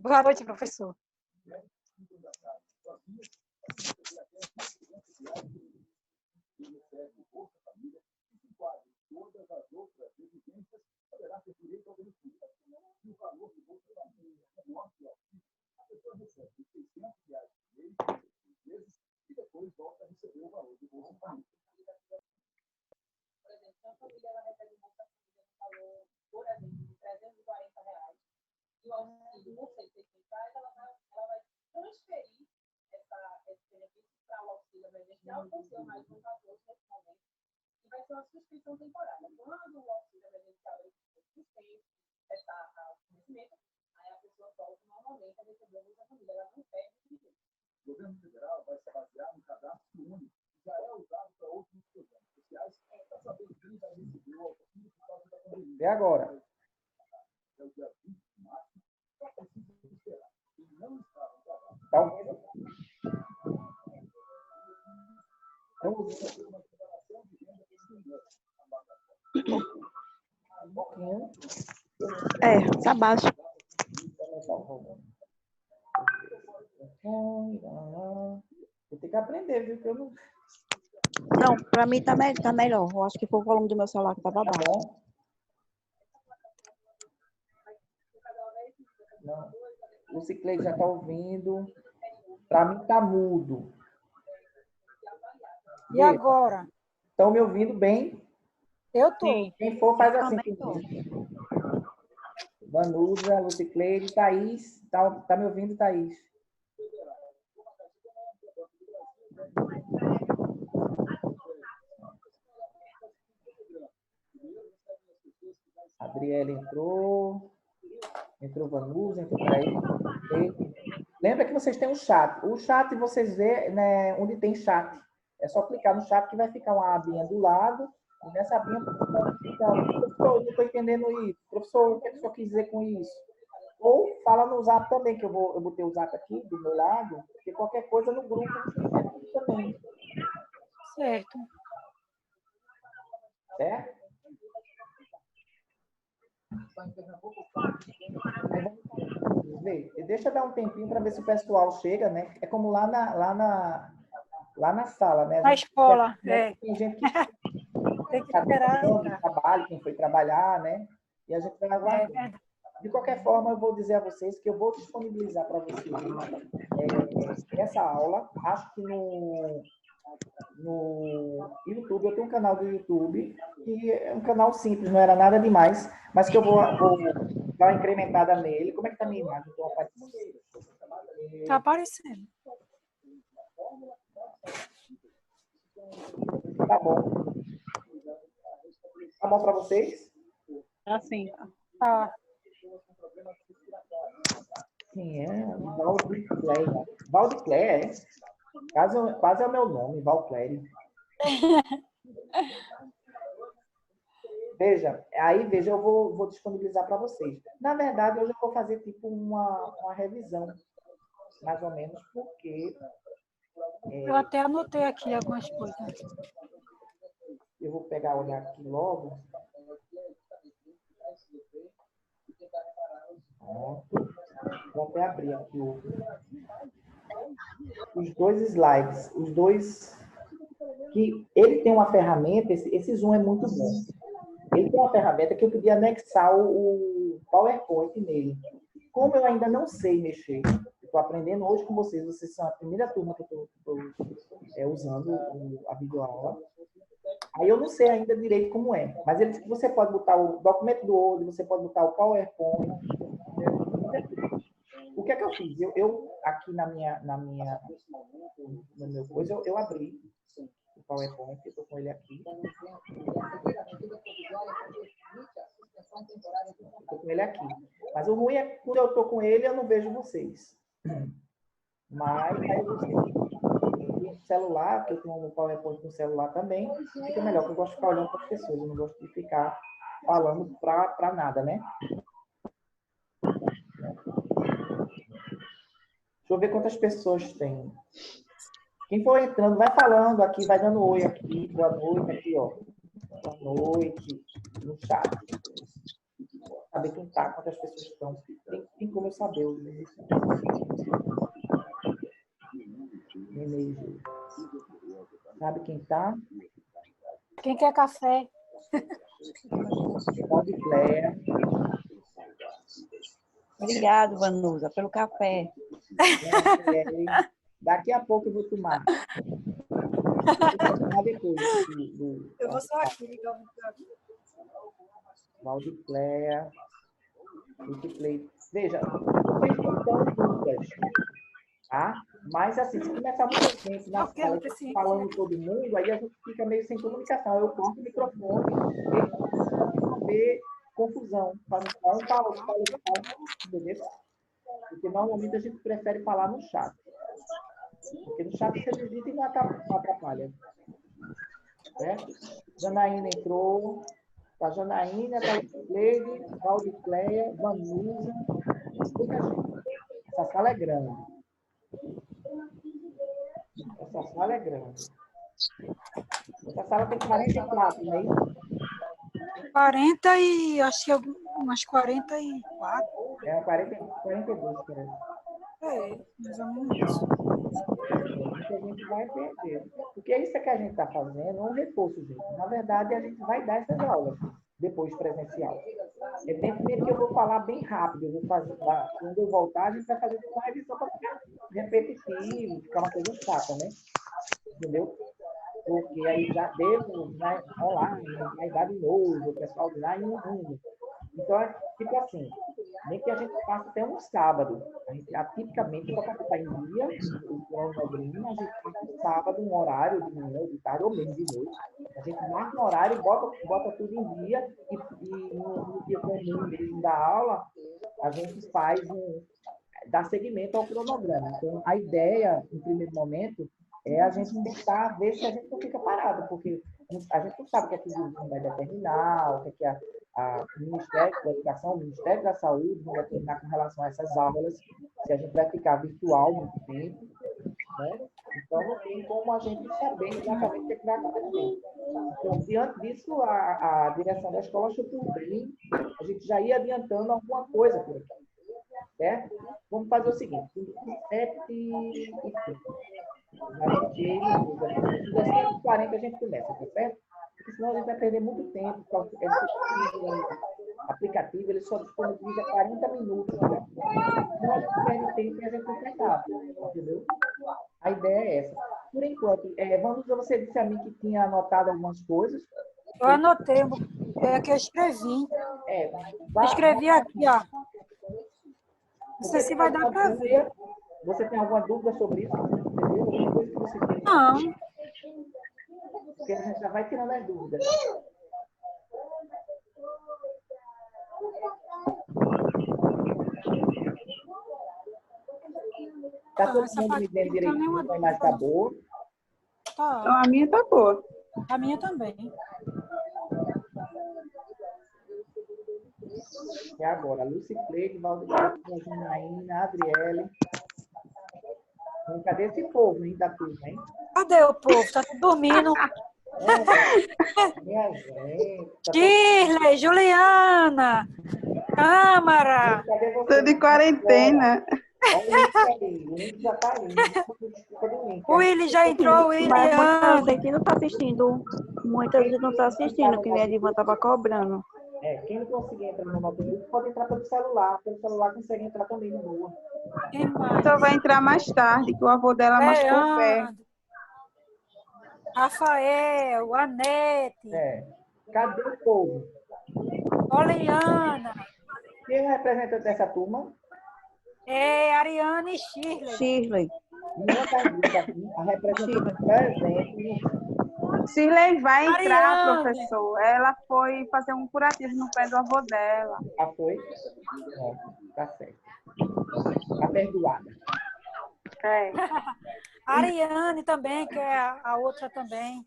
Boa noite, professor. E agora? Tá ouvindo? Tá baixo. Eu tenho que aprender, viu? Que eu não... Não, para mim tá melhor. Eu acho que foi o volume do meu celular que estava baixo. Bom. Não. O Ciclete já está ouvindo. Para mim tá mudo. E agora? Estão me ouvindo bem? Eu tô. Sim. Quem for, faz assim. Também tô. Vanusa, Lucicleide, Thaís. Tá me ouvindo, Thaís? Adriele entrou. Entrou Vanusa, entrou Thaís. Lembra que vocês têm um chat. O chat vocês vê, né, onde tem chat. É só clicar no chat que vai ficar uma abinha do lado. E nessa abinha, professor, eu não estou entendendo isso. Professor, o que o senhor quis dizer com isso? Ou fala no Zap também, que eu botei o Zap aqui do meu lado, porque qualquer coisa no grupo também. Certo. Certo? Deixa eu dar um tempinho para ver se o pessoal chega, né? É como lá na sala, né? Na escola, tem gente que tem que esperar. Trabalho, quem foi trabalhar, né? E a gente vai aguardar. De qualquer forma, eu vou dizer a vocês que eu vou disponibilizar para vocês essa aula. Acho que no YouTube, eu tenho um canal do YouTube, que é um canal simples, não era nada demais, mas que eu vou dar uma incrementada nele. Como é que está a minha imagem? Está aparecendo. Tá bom. Tá bom para vocês? Assim. Tá. Sim, é Valdicléia. Valdicléia, quase é o meu nome, Valcléria. Veja, eu vou disponibilizar para vocês. Na verdade, hoje eu vou fazer tipo uma revisão, mais ou menos, porque... Eu até anotei aqui algumas coisas. Eu vou olhar aqui logo. Vou até abrir aqui os dois slides. Os dois... que ele tem uma ferramenta, esse Zoom é muito bom. Ele tem uma ferramenta que eu podia anexar o PowerPoint nele. Como eu ainda não sei mexer, estou aprendendo hoje com vocês, vocês são a primeira turma que eu estou usando a videoaula. Aí eu não sei ainda direito como é, mas ele diz que você pode botar o documento do Word, você pode botar o PowerPoint. O que é que eu fiz? Eu aqui no meu coisa, eu abri o PowerPoint, eu estou com ele aqui. Estou com ele aqui. Mas o ruim é que quando eu estou com ele, eu não vejo vocês. Mas aí você tem celular, que eu tenho um PowerPoint no celular também, fica melhor, porque eu gosto de ficar olhando para as pessoas, eu não gosto de ficar falando para nada, né? eu ver quantas pessoas tem. Quem for entrando, vai falando aqui, vai dando oi aqui, boa noite aqui, ó. Boa noite no chat. Saber quem tá, quantas pessoas estão. Tem como eu saber. Sabe quem tá? Quem quer café? Claire. Obrigado, Vanusa, pelo café. Daqui a pouco eu vou tomar. Depois Eu vou só aqui ligar o Valdicléia. Veja, vocês não estão juntas, tá? Mas, assim, se começar muita gente na sala falando todo mundo, aí a gente fica meio sem comunicação. Eu corto o microfone e não ver confusão. Para não falar, entendeu? Porque normalmente a gente prefere falar no chat. Porque no chat você digita e não atrapalha. Certo? Janaína entrou. A Janaína, a Leide, a Audicléia, Vanusa. Muita gente. Essa sala é grande. Essa sala é grande. Essa sala tem 44, não é isso? 40 e acho que umas 44. É 42, parece. Mais ou menos isso. Que a gente vai perder. Porque isso que a gente está fazendo é um reforço, gente. Na verdade, a gente vai dar essas aulas depois presencial. Evidentemente que eu vou falar bem rápido. Eu vou fazer, quando eu voltar, a gente vai fazer uma revisão para ficar repetitivo, ficar uma coisa chata, né? Entendeu? Porque aí já devo, né, online, vai dar de novo, o pessoal de lá e não. Então, é tipo assim, nem que a gente passe até um sábado. A gente, tipicamente, para estar em dia, o cronograma, a gente fica um sábado, um horário de manhã, de tarde ou mesmo de noite. A gente marca um horário, bota tudo em dia e no dia comum mesmo da aula, a gente dá seguimento ao cronograma. Então, a ideia, em primeiro momento, é a gente tentar ver se a gente não fica parado, porque a gente não sabe o que é que o governo vai determinar, o que é o Ministério da Educação, o Ministério da Saúde vai determinar com relação a essas aulas, se a gente vai ficar virtual muito tempo, né? Então, não tem como a gente saber exatamente o que vai acontecer. Então, diante disso, a direção da escola achou por bem, a gente já ia adiantando alguma coisa por aqui, certo? Vamos fazer o seguinte, 7h30. Às 7h40 a gente começa, tá certo? Porque senão a gente vai perder muito tempo. Esse aplicativo ele só disponibiliza 40 minutos. Né? Então a gente perde tempo e a gente não faz nada. Entendeu? A ideia é essa. Por enquanto, você disse a mim que tinha anotado algumas coisas. Eu anotei, que eu escrevi. Escrevi aqui, ó. Não sei se vai dar para ver. Você tem alguma dúvida sobre isso? Entendeu? Alguma coisa que você tem? Não. Porque a gente já vai tirando as dúvidas. Está todo mundo me vendo direitinho, a imagem está boa? Tá. Então, a minha está boa. A minha também. E agora, Lucy Cleide, Valdemar, Janaína, Adriele. Cadê esse povo, hein, da turma, hein? Cadê o povo? Está tudo dormindo. Minha gente. Shirley, Juliana, Câmara. Estou de quarentena. Olha o link já está aí. O Willi já entrou, o Willi. Mas muita gente não está assistindo. Muita gente não está assistindo, que nem a Divan estava cobrando. Quem não conseguir entrar no notebook pode entrar pelo celular. Pelo celular consegue entrar também no boa. Só vai entrar mais tarde, que o avô dela machucou o pé. Rafael, Anete. Cadê o povo? Oliana. Quem é o representante dessa turma? É Ariane e Shirley. Shirley. A representante presente. Shirley vai entrar, Ariane. professor. Ela foi fazer um curativo no pé do avô dela. Foi? Tá certo. Tá perdoada. Ariane também, que é a outra também.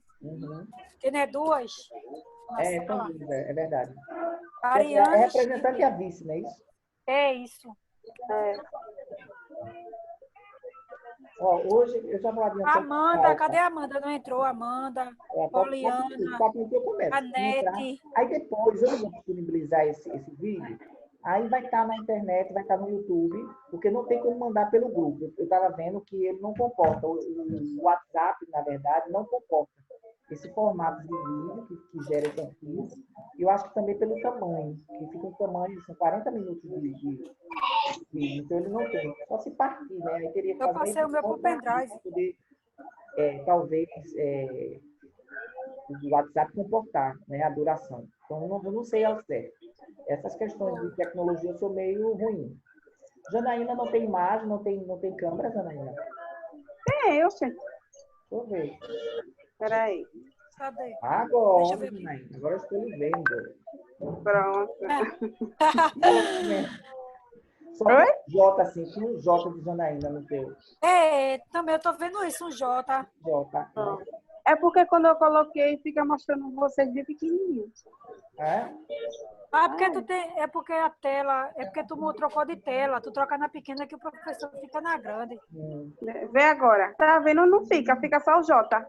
Que não é duas? É verdade. Ariane é representante e a vice, não é isso? É isso. Ó, hoje eu já vou adiantando. Amanda, cadê a Amanda? Não entrou, Amanda, Poliana, Só porque eu começo. a Se entrar, Nete. aí depois eu não vou disponibilizar esse vídeo. Aí vai estar na internet, vai estar no YouTube, porque não tem como mandar pelo grupo. Eu estava vendo que ele não comporta. O WhatsApp, na verdade, não comporta esse formato de vídeo que gera esse arquivo. E eu acho que também pelo tamanho, que fica um tamanho, são 40 minutos de vídeo. Então ele não tem. Só se partir, né? Aí teria que Eu fazer uma passei o meu edição pro pendrive. para poder, talvez, o WhatsApp comportar, né, a duração. Então, eu não sei ao certo. Essas questões de tecnologia eu sou meio ruim. Janaína não tem imagem, não tem câmera, Janaína? Eu sei. Deixa eu ver. Peraí. Cadê? Deixa eu Agora, ver aqui. Janaína, agora eu estou lhe vendo. Pronto. Só que um J assim, tinha um J de Janaína no teu. Também eu tô vendo isso, um J. J. É porque quando eu coloquei, fica mostrando vocês bem pequenininhos. É? Porque é porque a tela, é porque tu trocou de tela, tu troca na pequena que o professor fica na grande. Vê agora. Tá vendo? Não fica, fica só o J.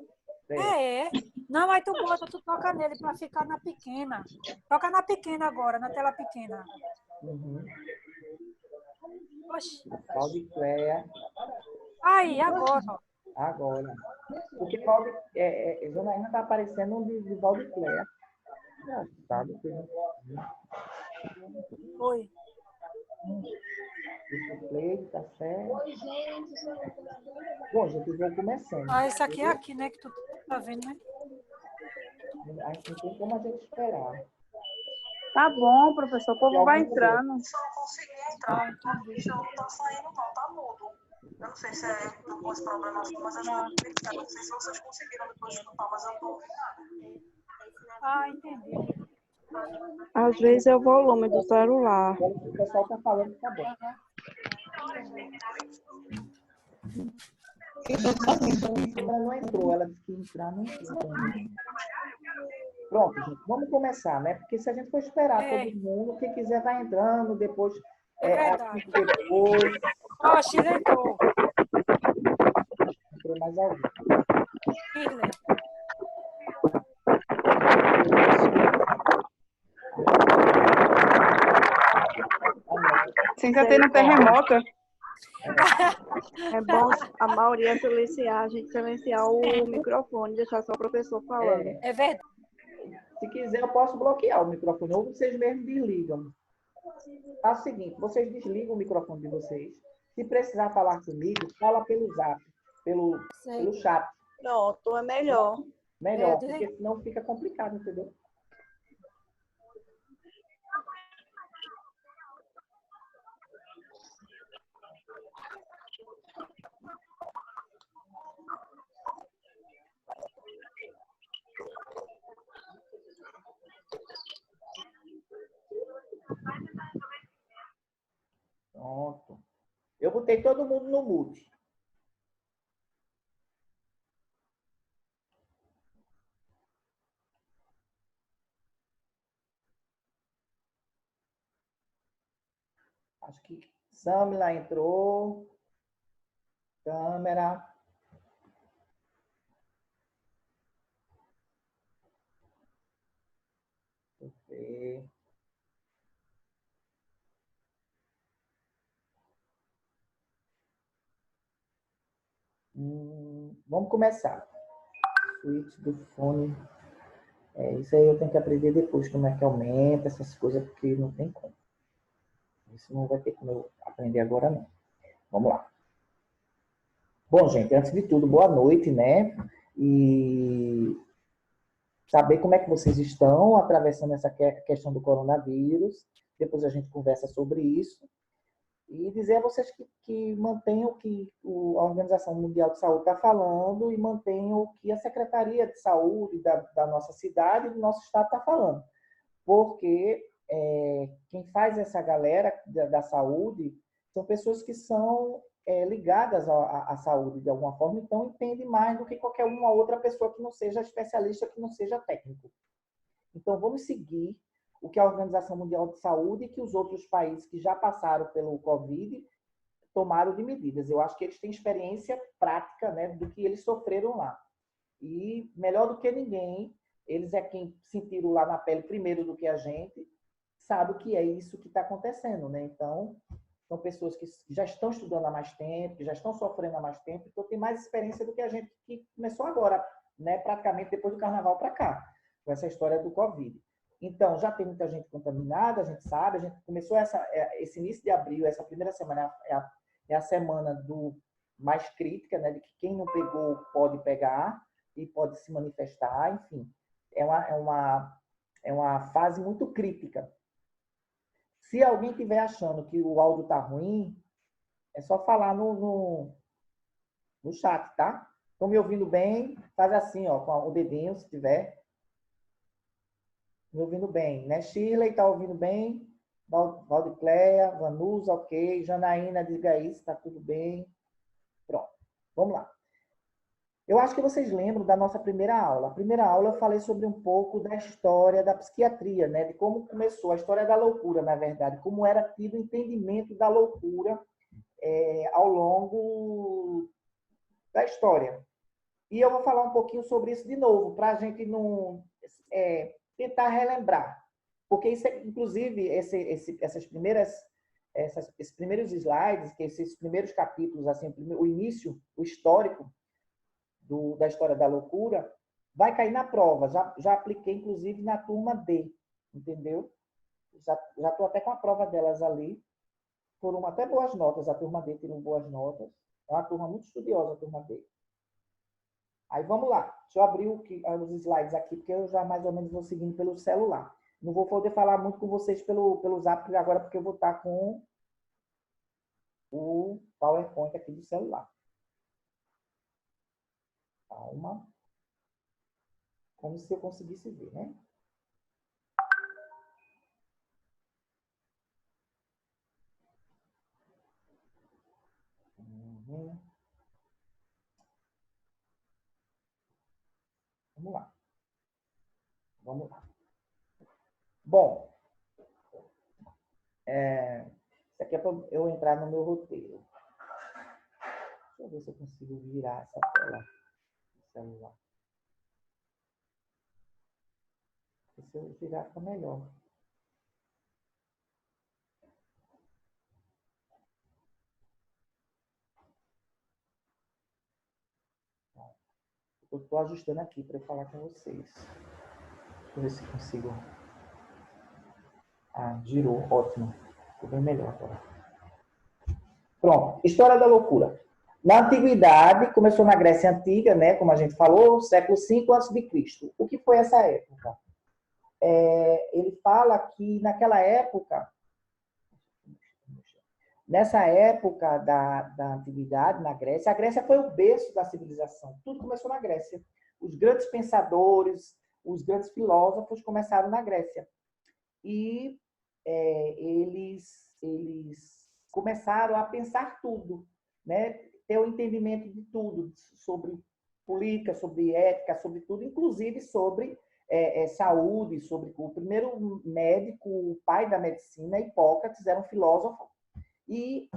Não, aí tu toca nele para ficar na pequena. Toca na pequena agora, na tela pequena. Uhum. Oxi. Claudicléia. Aí, agora, ó. Agora. Porque Janaína está aparecendo um de Claudicléia. Sabe? Oi. Play, tá certo. Bom, gente, eu vou começando. Esse aqui é aqui, né, que tu tá vendo, né? Aí não tem como a gente esperar. Tá bom, professor. O povo vai entrando. Só não consegui entrar. O bicho não tá saindo, não. Tá mudo. Eu não sei se é com esse problema assim, mas acho que é complicado. Não sei se vocês conseguiram depois escutar, mas eu não tô ouvindo nada. Entendi. Às vezes é o volume do celular. O pessoal tá falando que tá bom. Ela não entrou, ela disse que entrar não entrou. Pronto, gente, vamos começar, né? Porque se a gente for esperar todo mundo, quem quiser vai entrando, depois Verdade. depois. Ó, Chile entrou. Entrou mais alguém. Chile. Sem tá tendo terremoto. É bom a maioria silenciar, a gente silenciar o microfone, deixar só o professor falando. É verdade. Se quiser, eu posso bloquear o microfone, ou vocês mesmos desligam. Faz o seguinte, vocês desligam o microfone de vocês. Se precisar falar comigo, fala pelo zap, pelo chat. Pronto, é melhor. Melhor, porque senão fica complicado, entendeu? Pronto. Eu botei todo mundo no mute. Acho que Samila entrou. Câmera. Deixa eu ver. Vamos começar. Switch do fone. Isso aí eu tenho que aprender depois, como é que aumenta essas coisas, porque não tem como. Isso não vai ter como eu aprender agora, não. Vamos lá. Bom, gente, antes de tudo, boa noite, né? E saber como é que vocês estão atravessando essa questão do coronavírus. Depois a gente conversa sobre isso. E dizer a vocês que mantenham o que a Organização Mundial de Saúde está falando e mantenham o que a Secretaria de Saúde da nossa cidade e do nosso estado está falando. Porque quem faz essa galera da saúde são pessoas que são ligadas à saúde de alguma forma, então entendem mais do que qualquer uma outra pessoa que não seja especialista, que não seja técnico. Então, vamos seguir o que a Organização Mundial de Saúde e que os outros países que já passaram pelo Covid tomaram de medidas. Eu acho que eles têm experiência prática, né, do que eles sofreram lá. E, melhor do que ninguém, eles é quem sentiram lá na pele primeiro do que a gente, sabe o que é isso que está acontecendo, né? Então, são pessoas que já estão estudando há mais tempo, que já estão sofrendo há mais tempo, então tem mais experiência do que a gente que começou agora, né? Praticamente depois do carnaval para cá, com essa história do Covid. Então, já tem muita gente contaminada, a gente sabe, a gente começou esse início de abril, essa primeira semana é a semana do mais crítica, né? De que quem não pegou pode pegar e pode se manifestar, enfim. É uma fase muito crítica. Se alguém estiver achando que o áudio está ruim, é só falar no chat, tá? Estão me ouvindo bem? Faz assim, ó, com o dedinho, se tiver. Me ouvindo bem, né? Shirley está ouvindo bem? Valdicleia, Vanusa, ok. Janaína, diga isso, está tudo bem. Pronto, vamos lá. Eu acho que vocês lembram da nossa primeira aula. A primeira aula eu falei sobre um pouco da história da psiquiatria, né? De como começou a história da loucura, na verdade, como era tido o entendimento da loucura ao longo da história. E eu vou falar um pouquinho sobre isso de novo, para a gente não tentar relembrar. Porque, isso inclusive, esses primeiros slides, esses primeiros capítulos, assim, o início, o histórico, da história da loucura, vai cair na prova. Já apliquei, inclusive, na turma D, entendeu? Já estou até com a prova delas ali. Foram até boas notas, a turma D tirou boas notas. É uma turma muito estudiosa, a turma D. Aí vamos lá. Deixa eu abrir os slides aqui, porque eu já mais ou menos vou seguindo pelo celular. Não vou poder falar muito com vocês pelo Zap agora, porque eu vou estar com o PowerPoint aqui do celular. Calma. Como se eu conseguisse ver, né? Vamos lá. Vamos lá. Bom, isso aqui é para eu entrar no meu roteiro. Deixa eu ver se eu consigo virar essa tela do celular. Se eu virar, fica melhor. Eu estou ajustando aqui para eu falar com vocês. Deixa eu ver se consigo. Girou. Ótimo. Ficou bem melhor agora. Pronto. História da loucura. Na antiguidade, começou na Grécia Antiga, né, como a gente falou, século V a.C. O que foi essa época? Ele fala que naquela época, nessa época da antiguidade, na Grécia, a Grécia foi o berço da civilização. Tudo começou na Grécia. Os grandes pensadores, os grandes filósofos começaram na Grécia. E eles começaram a pensar tudo, né? Ter o entendimento de tudo, sobre política, sobre ética, sobre tudo, inclusive sobre saúde, sobre o primeiro médico, o pai da medicina, Hipócrates, era um filósofo e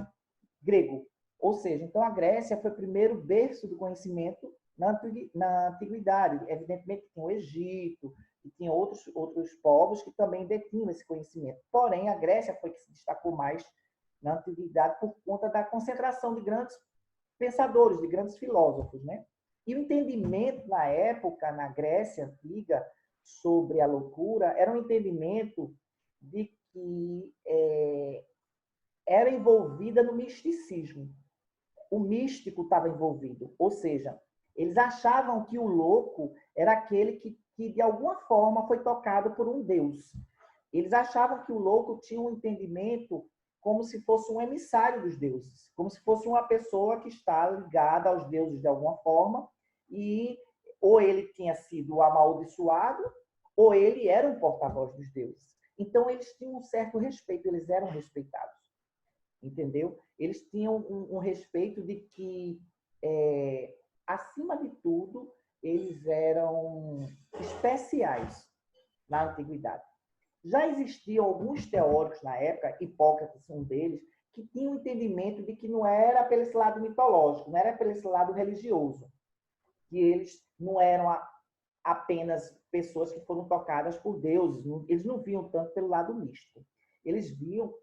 grego. Ou seja, então a Grécia foi o primeiro berço do conhecimento na antiguidade. Evidentemente tinha o Egito, e tinha outros povos que também detinham esse conhecimento. Porém, a Grécia foi que se destacou mais na antiguidade por conta da concentração de grandes pensadores, de grandes filósofos, né? E o entendimento na época, na Grécia Antiga, sobre a loucura, era um entendimento de que era envolvida no misticismo. O místico estava envolvido, ou seja, eles achavam que o louco era aquele que de alguma forma foi tocado por um deus. Eles achavam que o louco tinha um entendimento como se fosse um emissário dos deuses, como se fosse uma pessoa que está ligada aos deuses de alguma forma, e ou ele tinha sido amaldiçoado, ou ele era um porta-voz dos deuses. Então, eles tinham um certo respeito, eles eram respeitados. Entendeu? Eles tinham um respeito de que, acima de tudo, eles eram especiais na antiguidade. Já existiam alguns teóricos na época, Hipócrates, um deles, que tinham um entendimento de que não era pelo esse lado mitológico, não era pelo esse lado religioso, que eles não eram apenas pessoas que foram tocadas por deuses, eles não viam tanto pelo lado místico. Eles viam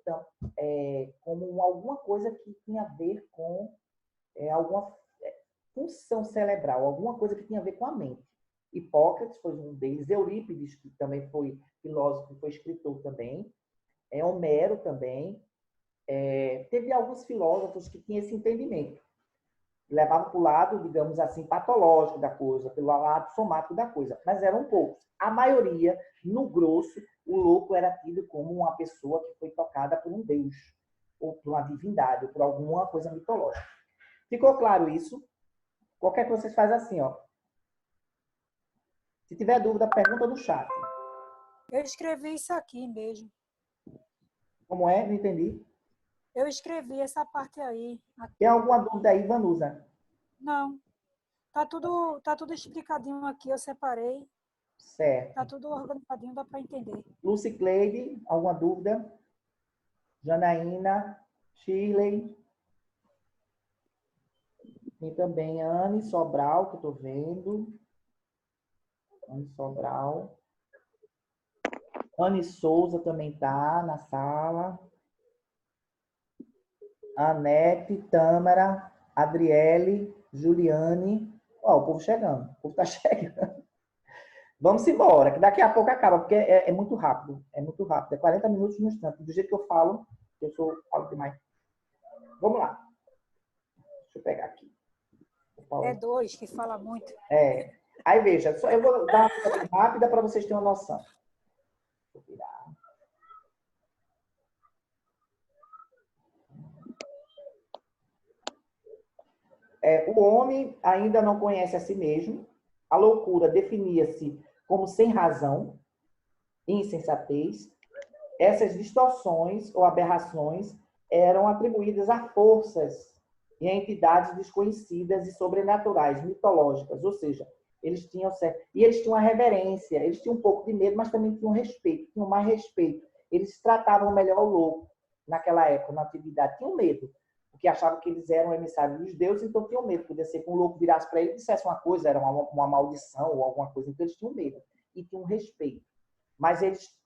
como alguma coisa que tinha a ver com alguma função cerebral, alguma coisa que tinha a ver com a mente. Hipócrates foi um deles, Eurípides, que também foi filósofo, foi escritor também, Homero também. Teve alguns filósofos que tinham esse entendimento. Levavam para o lado, digamos assim, patológico da coisa, pelo lado somático da coisa, mas eram poucos. A maioria, no grosso, o louco era tido como uma pessoa que foi tocada por um deus, ou por uma divindade, ou por alguma coisa mitológica. Ficou claro isso? Qualquer coisa vocês fazem assim, ó. Se tiver dúvida, pergunta no chat. Eu escrevi isso aqui mesmo. Como é? Não entendi. Eu escrevi essa parte aí. Aqui. Tem alguma dúvida aí, Vanusa? Não. Tá tudo explicadinho aqui, eu separei. Certo. Tá tudo organizadinho, dá para entender. Lucy Cleide, alguma dúvida? Janaína, Shirley. Tem também Anne Sobral, que eu estou vendo. Anne Sobral. Anne Souza também está na sala. Anete, Tâmara, Adriele, Juliane. Ó, o povo chegando. O povo está chegando. Vamos embora, que daqui a pouco acaba, porque é muito rápido. É muito rápido. É 40 minutos no instante. Do jeito que eu falo, falo demais. Vamos lá. Deixa eu pegar aqui. É 2 que fala muito. Aí, veja, eu vou dar uma coisa rápida para vocês terem uma noção. Deixa eu virar. O homem ainda não conhece a si mesmo. A loucura definia-se como sem razão, insensatez. Essas distorções ou aberrações eram atribuídas a forças e a entidades desconhecidas e sobrenaturais, mitológicas, ou seja, eles tinham uma reverência, eles tinham um pouco de medo, mas também tinham respeito, tinham mais respeito. Eles tratavam melhor o louco naquela época, na antiguidade, tinham medo, porque achavam que eles eram emissários dos deuses, então tinham medo. Podia ser que um louco virasse para ele e dissesse uma coisa, era uma maldição ou alguma coisa, então eles tinham medo e tinham respeito. Mas eles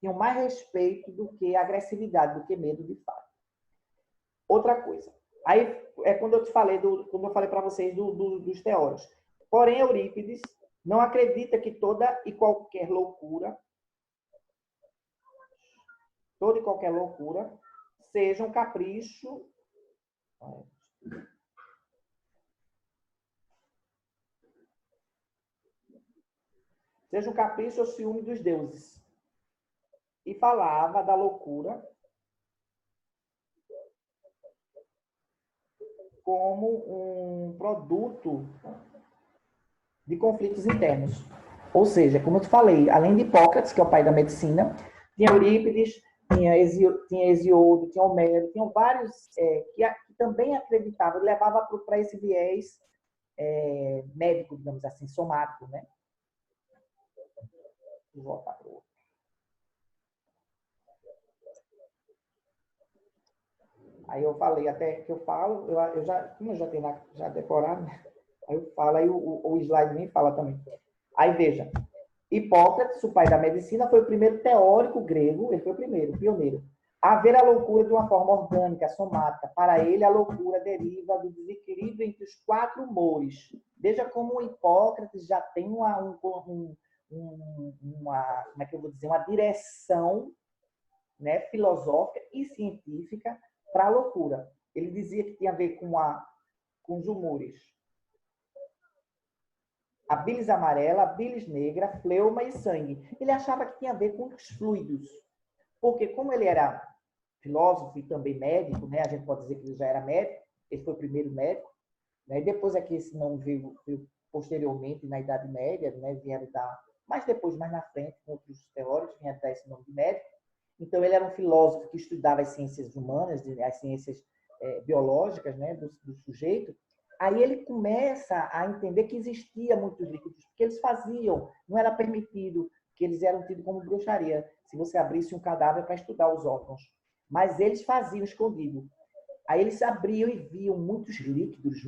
tinham mais respeito do que agressividade, do que medo de fato. Outra coisa. Aí é quando eu falei para vocês dos teóricos. Porém, Eurípides não acredita que toda e qualquer loucura seja um capricho ou ciúme dos deuses. E falava da loucura como um produto de conflitos internos. Ou seja, como eu te falei, além de Hipócrates, que é o pai da medicina, tinha Eurípides, tinha Hesíodo, tinha Homero, tinham vários que também acreditavam, levava para esse viés médico, digamos assim, somático, né? Vou voltar para o outro. Aí eu falei, até que eu falo, como eu já tenho já decorado, né? Aí eu falo, aí o slide nem fala também. Aí veja, Hipócrates, o pai da medicina, foi o primeiro teórico grego, ele foi o primeiro, pioneiro, a ver a loucura de uma forma orgânica, somática. Para ele, a loucura deriva do desequilíbrio entre os 4 humores. Veja como o Hipócrates já tem como é que eu vou dizer, uma direção, né, filosófica e científica para a loucura. Ele dizia que tinha a ver com os humores. A bilis amarela, a bilis negra, fleuma e sangue. Ele achava que tinha a ver com os fluidos. Porque como ele era filósofo e também médico, né, a gente pode dizer que ele já era médico, ele foi o primeiro médico, né, e depois é que esse nome veio posteriormente, na Idade Média, né, vieram dar, mais depois, mais na frente, com outros teóricos, vieram dar esse nome de médico. Então, ele era um filósofo que estudava as ciências humanas, as ciências biológicas, né, do sujeito. Aí ele começa a entender que existia muitos líquidos, porque eles faziam, não era permitido, que eles eram tidos como bruxaria, se você abrisse um cadáver para estudar os órgãos. mas eles faziam escondido. Aí eles abriam e viam muitos líquidos,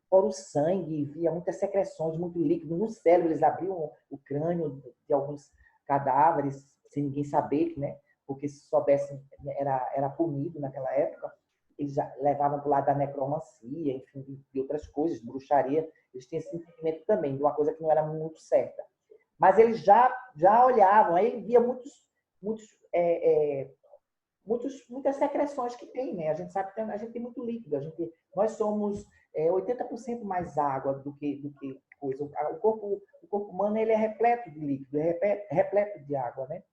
fora o sangue, via muitas secreções, muito líquido no cérebro. Eles abriam o crânio de alguns cadáveres, sem ninguém saber, né? Porque se soubessem, era punido naquela época. Eles já levavam para o lado da necromancia, enfim, de outras coisas, bruxaria. Eles tinham esse entendimento também, de uma coisa que não era muito certa. Mas eles já olhavam, aí via muitas secreções que tem, né? A gente sabe que a gente tem muito líquido. Nós somos 80% mais água do que coisa. O corpo humano ele é repleto de líquido, é repleto de água, né?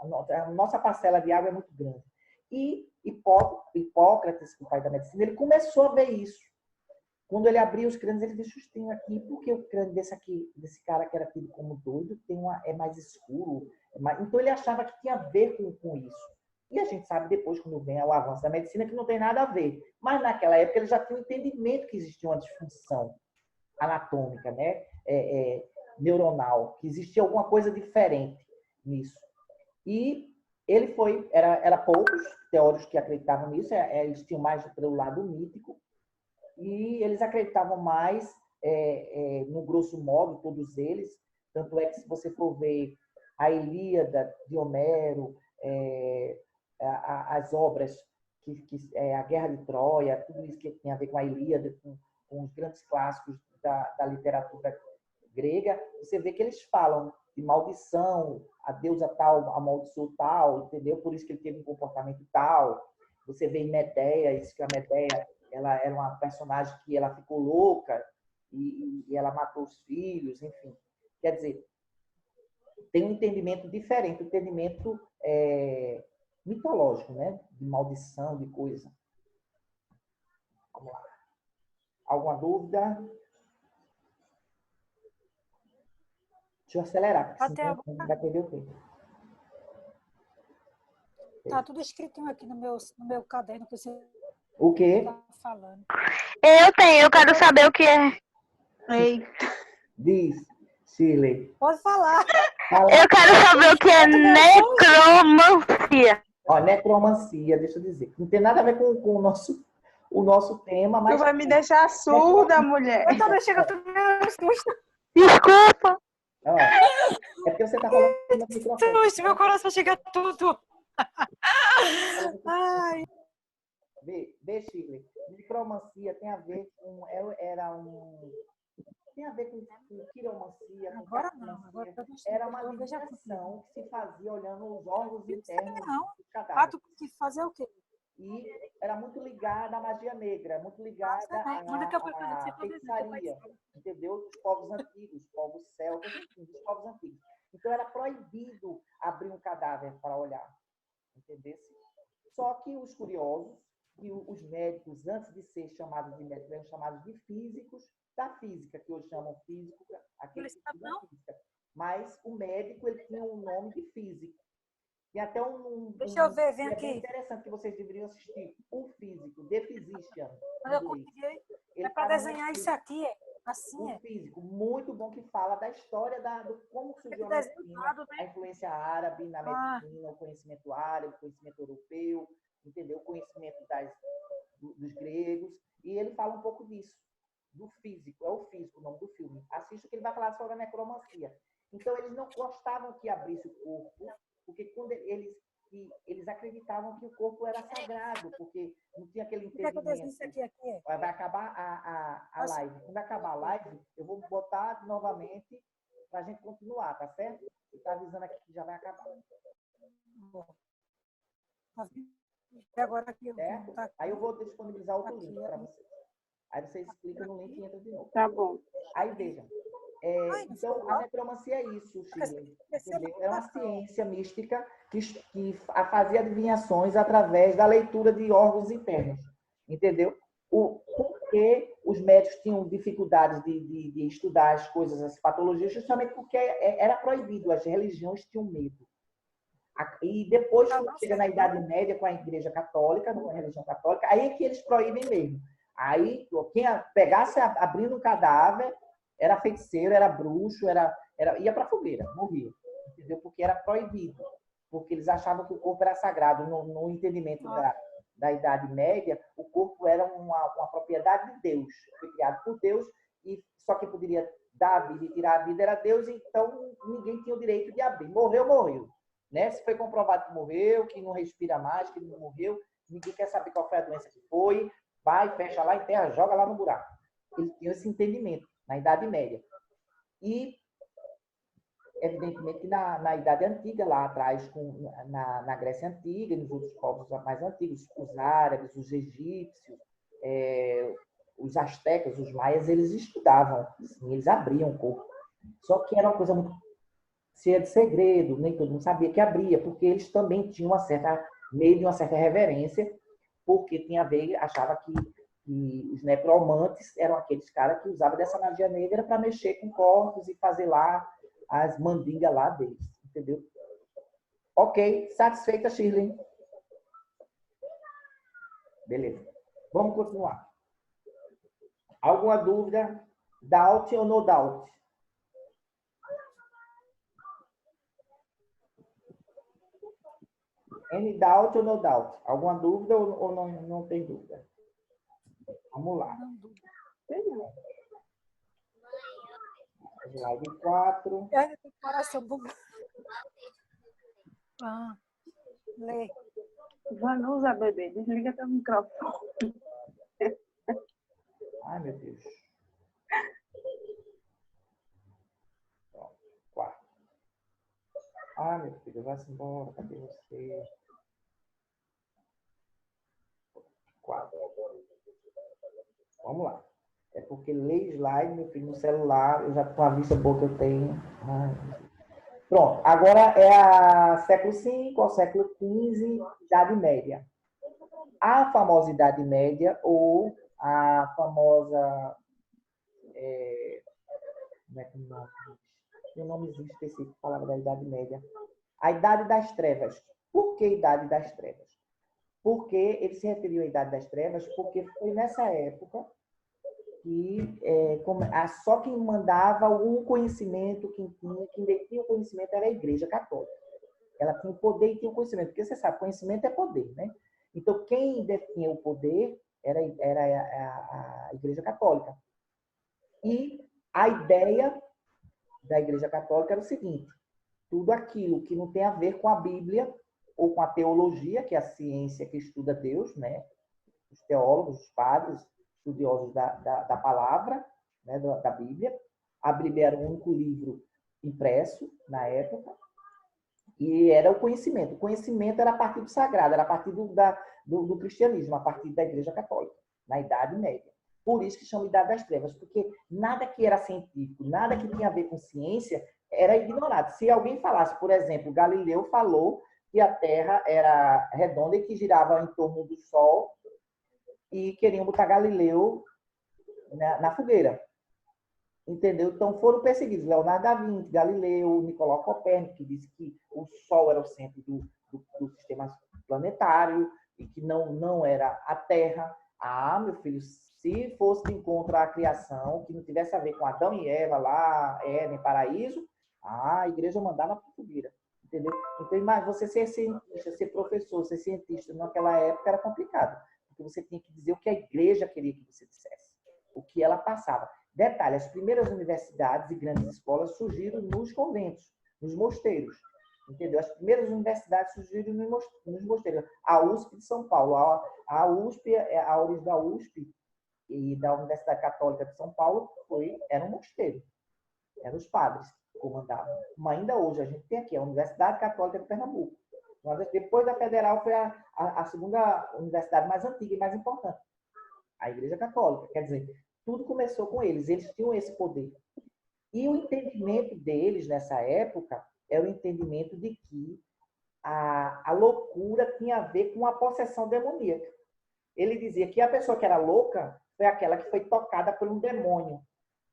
A nossa parcela de água é muito grande. E Hipócrates, o pai da medicina, ele começou a ver isso. Quando ele abriu os crânios, ele disse: "Eu tenho aqui, porque o crânio desse cara que era tido como doido é mais escuro". Então ele achava que tinha a ver com isso. E a gente sabe depois, quando vem o avanço da medicina, que não tem nada a ver. Mas naquela época ele já tinha um entendimento que existia uma disfunção anatômica, né? Neuronal, que existia alguma coisa diferente nisso. E ele era poucos teóricos que acreditavam nisso, eles tinham mais pelo lado mítico, e eles acreditavam mais, no grosso modo, todos eles. Tanto é que, se você for ver a Ilíada de Homero, as obras, a Guerra de Troia, tudo isso que tem a ver com a Ilíada, com os grandes clássicos da literatura grega, você vê que eles falam de maldição, a deusa tal amaldiçoou tal, entendeu? Por isso que ele teve um comportamento tal. Você vê em Medeia, isso que a Medeia, ela era uma personagem que ela ficou louca e ela matou os filhos, enfim. Quer dizer, tem um entendimento diferente, um entendimento mitológico, né? De maldição, de coisa. Vamos lá. Alguma dúvida? Deixa eu acelerar, porque senão vai perder o tempo. Tá tudo escritinho aqui no meu caderno que você O quê? tá falando. Eu quero saber o que é. Ei. Diz, Shirley. Pode falar. Eu quero saber o que é necromancia. Ó, necromancia, deixa eu dizer. Não tem nada a ver com o nosso tema, mas... Tu vai me deixar surda, mulher. Eu também chego a ter susto. Desculpa. Ó, é porque você tá falando no microfone. Susto, meu coração chega a tudo. Ai. Vê, Shirley. Necromancia tem a ver com... Tem a ver com quiromancia. Agora não. Agora era uma limitação que se fazia olhando os órgãos internos dos Ah, cadáveres. tu que fazer o quê? E era muito ligada à magia negra, muito ligada à feitiçaria, entendeu? Dos povos antigos, povos celtas, enfim, dos povos antigos. Então era proibido abrir um cadáver para olhar, entendeu? Só que os curiosos e os médicos, antes de ser chamados de médicos, eram chamados de físicos da física, que hoje chamam físico, aqueles que estudam física. Mas o médico, ele tinha um nome de físico. Tem até Deixa eu ver, vem aqui. É interessante que vocês deveriam assistir. O Físico, The Physician. Eu consegui. É para desenhar isso aqui, assim. O Físico, muito bom, que fala da história do como surgiu a medicina, a influência árabe na medicina, o conhecimento árabe, o conhecimento europeu, entendeu? O conhecimento dos gregos. E ele fala um pouco disso, do físico. É o Físico o nome do filme. Assista, que ele vai falar sobre a necromancia. Então, eles não gostavam que abrisse o corpo, porque quando eles acreditavam que o corpo era sagrado, porque não tinha aquele entendimento. Vai acabar a live. Quando acabar a live, eu vou botar novamente para a gente continuar, tá certo? Ele está avisando aqui que já vai acabar. Agora aqui, certo? Aí eu vou disponibilizar outro link para vocês. Aí vocês clicam no link e entram de novo. Tá bom. Aí vejam. Então, a necromancia é isso, Shirley, entendeu? É uma ciência mística que fazia adivinhações através da leitura de órgãos internos, entendeu? Porque os médicos tinham dificuldades de estudar as coisas, as patologias, justamente porque era proibido, as religiões tinham medo. E depois, quando chega na Idade Média com a Igreja Católica, com a religião católica, aí é que eles proíbem mesmo. Aí, quem pegasse abrindo um cadáver era feiticeiro, era bruxo, ia para a fogueira, morria, entendeu? Porque era proibido. porque eles achavam que o corpo era sagrado. No entendimento da Idade Média, o corpo era uma propriedade de Deus, foi criado por Deus, e só quem poderia dar a vida e tirar a vida era Deus, então ninguém tinha o direito de abrir. Morreu, morreu. Né? Se foi comprovado que morreu, que não respira mais, que não morreu, ninguém quer saber qual foi a doença que foi, vai, fecha lá, enterra, joga lá no buraco. Eles tinham esse entendimento na Idade Média. E, evidentemente, na Idade Antiga, lá atrás, na Grécia Antiga, nos outros povos mais antigos, os árabes, os egípcios, os astecas, os maias, eles estudavam, assim, eles abriam o corpo. Só que era uma coisa muito cheia de segredo, nem todo mundo sabia que abria, porque eles também tinham meio de uma certa reverência, porque tinha a ver, achava que os necromantes eram aqueles caras que usavam dessa magia negra para mexer com corpos e fazer lá as mandingas lá deles, entendeu? Ok, satisfeita, Shirley? Beleza. Vamos continuar. Alguma dúvida? Doubt ou no doubt? Any doubt ou no doubt? Alguma dúvida ou não tem dúvida? Vamos lá. Slide 4. Coração bugado. Lê. Vanusa, bebê, desliga teu microfone. Ai, meu Deus. Pronto, 4. Ai, meu filho, vai-se embora. Cadê você? 4. Vamos lá. É porque ler slide, meu filho, no celular, eu já com a vista boa que eu tenho. Ai. Pronto. Agora é a século V ao século XV, Idade Média. A famosa Idade Média, ou a famosa... como é que o nome diz? Tem um nomezinho específico que falava da Idade Média. A Idade das Trevas. Por que Idade das Trevas? Porque ele se referiu à Idade das Trevas porque foi nessa época que só quem mandava algum conhecimento, quem detinha o conhecimento era a Igreja Católica. Ela tinha o poder e tinha o conhecimento, porque você sabe, conhecimento é poder, né? Então, quem detinha o poder era a Igreja Católica. E a ideia da Igreja Católica era o seguinte: tudo aquilo que não tem a ver com a Bíblia ou com a teologia, que é a ciência que estuda Deus, né? Os teólogos, os padres, estudiosos da palavra, né? da Bíblia. A Bíblia era o único livro impresso na época. E era o conhecimento. O conhecimento era a partir do sagrado, era a partir do cristianismo, a partir da Igreja Católica, na Idade Média. Por isso que chama Idade das Trevas, porque nada que era científico, nada que tinha a ver com ciência, era ignorado. Se alguém falasse, por exemplo, Galileu falou que a Terra era redonda e que girava em torno do Sol, e queriam botar Galileu na fogueira. Entendeu? Então foram perseguidos Leonardo da Vinci, Galileu, Nicolau Copérnico, que disse que o Sol era o centro do sistema planetário e que não era a Terra. Ah, meu filho, se fosse de encontro à criação, que não tivesse a ver com Adão e Eva lá, Éden, paraíso, a igreja mandava para a fogueira. Entendeu? Então, mas você ser cientista, ser professor, ser cientista naquela época era complicado, porque você tinha que dizer o que a igreja queria que você dissesse, o que ela passava. Detalhe, as primeiras universidades e grandes escolas surgiram nos conventos, nos mosteiros. Entendeu? As primeiras universidades surgiram nos mosteiros. A USP de São Paulo, a USP, a origem da USP e da Universidade Católica de São Paulo era um mosteiro. Eram os padres que comandavam. Mas ainda hoje a gente tem aqui a Universidade Católica de Pernambuco. Depois da Federal foi a segunda universidade mais antiga e mais importante. A Igreja Católica. Quer dizer, tudo começou com eles. Eles tinham esse poder. E o entendimento deles nessa época era o entendimento de que a loucura tinha a ver com a possessão demoníaca. Ele dizia que a pessoa que era louca foi aquela que foi tocada por um demônio.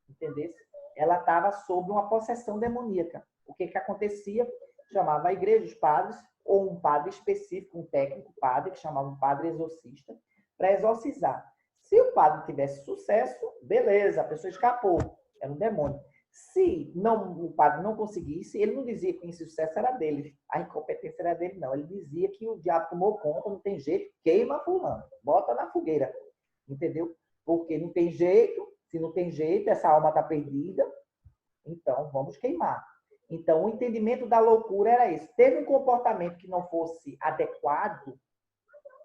Entendeu? Ela estava sob uma possessão demoníaca. O que acontecia? Chamava a igreja, os padres, ou um padre específico, um técnico padre, que chamava um padre exorcista, para exorcizar. Se o padre tivesse sucesso, beleza, a pessoa escapou. Era um demônio. Se não, o padre não conseguisse, ele não dizia que esse sucesso era dele, a incompetência era dele, não. Ele dizia que o diabo tomou conta, não tem jeito, queima fulano, bota na fogueira, entendeu? Porque não tem jeito, se não tem jeito, essa alma está perdida, então vamos queimar. Então, o entendimento da loucura era esse. Teve um comportamento que não fosse adequado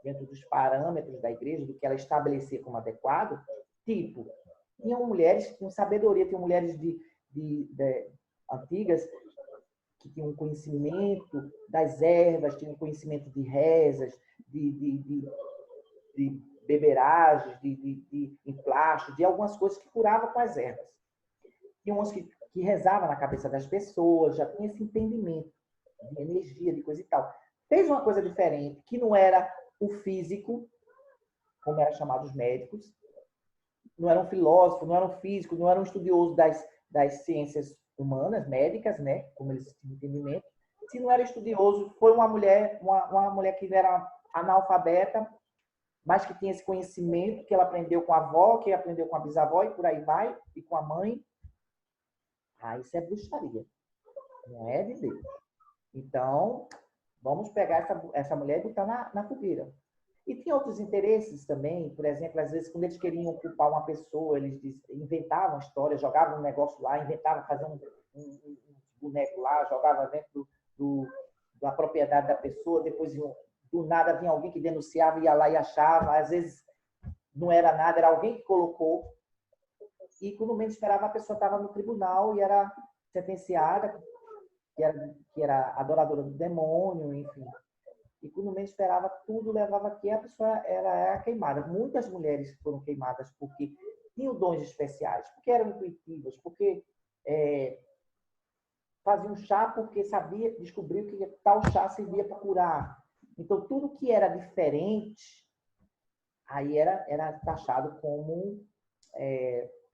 dentro dos parâmetros da igreja, do que ela estabelecia como adequado, tipo, tinham mulheres com sabedoria, tinham mulheres antigas que tinham conhecimento das ervas, tinham conhecimento de rezas, de beberagens, de emplasto, de algumas coisas que curavam com as ervas. Tinha umas que rezavam na cabeça das pessoas, já tinha esse entendimento de energia, de coisa e tal. Fez uma coisa diferente, que não era o físico, como eram chamados médicos, não era um filósofo, não era um físico, não era um estudioso das ciências humanas, médicas, né, como eles tinham entendimento. Se não era estudioso, foi uma mulher que era analfabeta, mas que tinha esse conhecimento que ela aprendeu com a avó, que aprendeu com a bisavó e por aí vai, e com a mãe. Isso é bruxaria, não é de Deus. Então, vamos pegar essa mulher e botar na fogueira. E tinha outros interesses também, por exemplo, às vezes, quando eles queriam culpar uma pessoa, eles inventavam história, jogavam um negócio lá, inventavam fazer um boneco lá, jogavam dentro da propriedade da pessoa, depois do nada vinha alguém que denunciava, ia lá e achava, às vezes não era nada, era alguém que colocou, e quando menos esperava, a pessoa estava no tribunal e era sentenciada, que era adoradora do demônio, enfim. E quando menos esperava, tudo levava que a pessoa era queimada. Muitas mulheres foram queimadas porque tinham dons especiais, porque eram intuitivas, porque faziam chá porque descobriu que tal chá servia para curar. Então, tudo que era diferente, aí era taxado como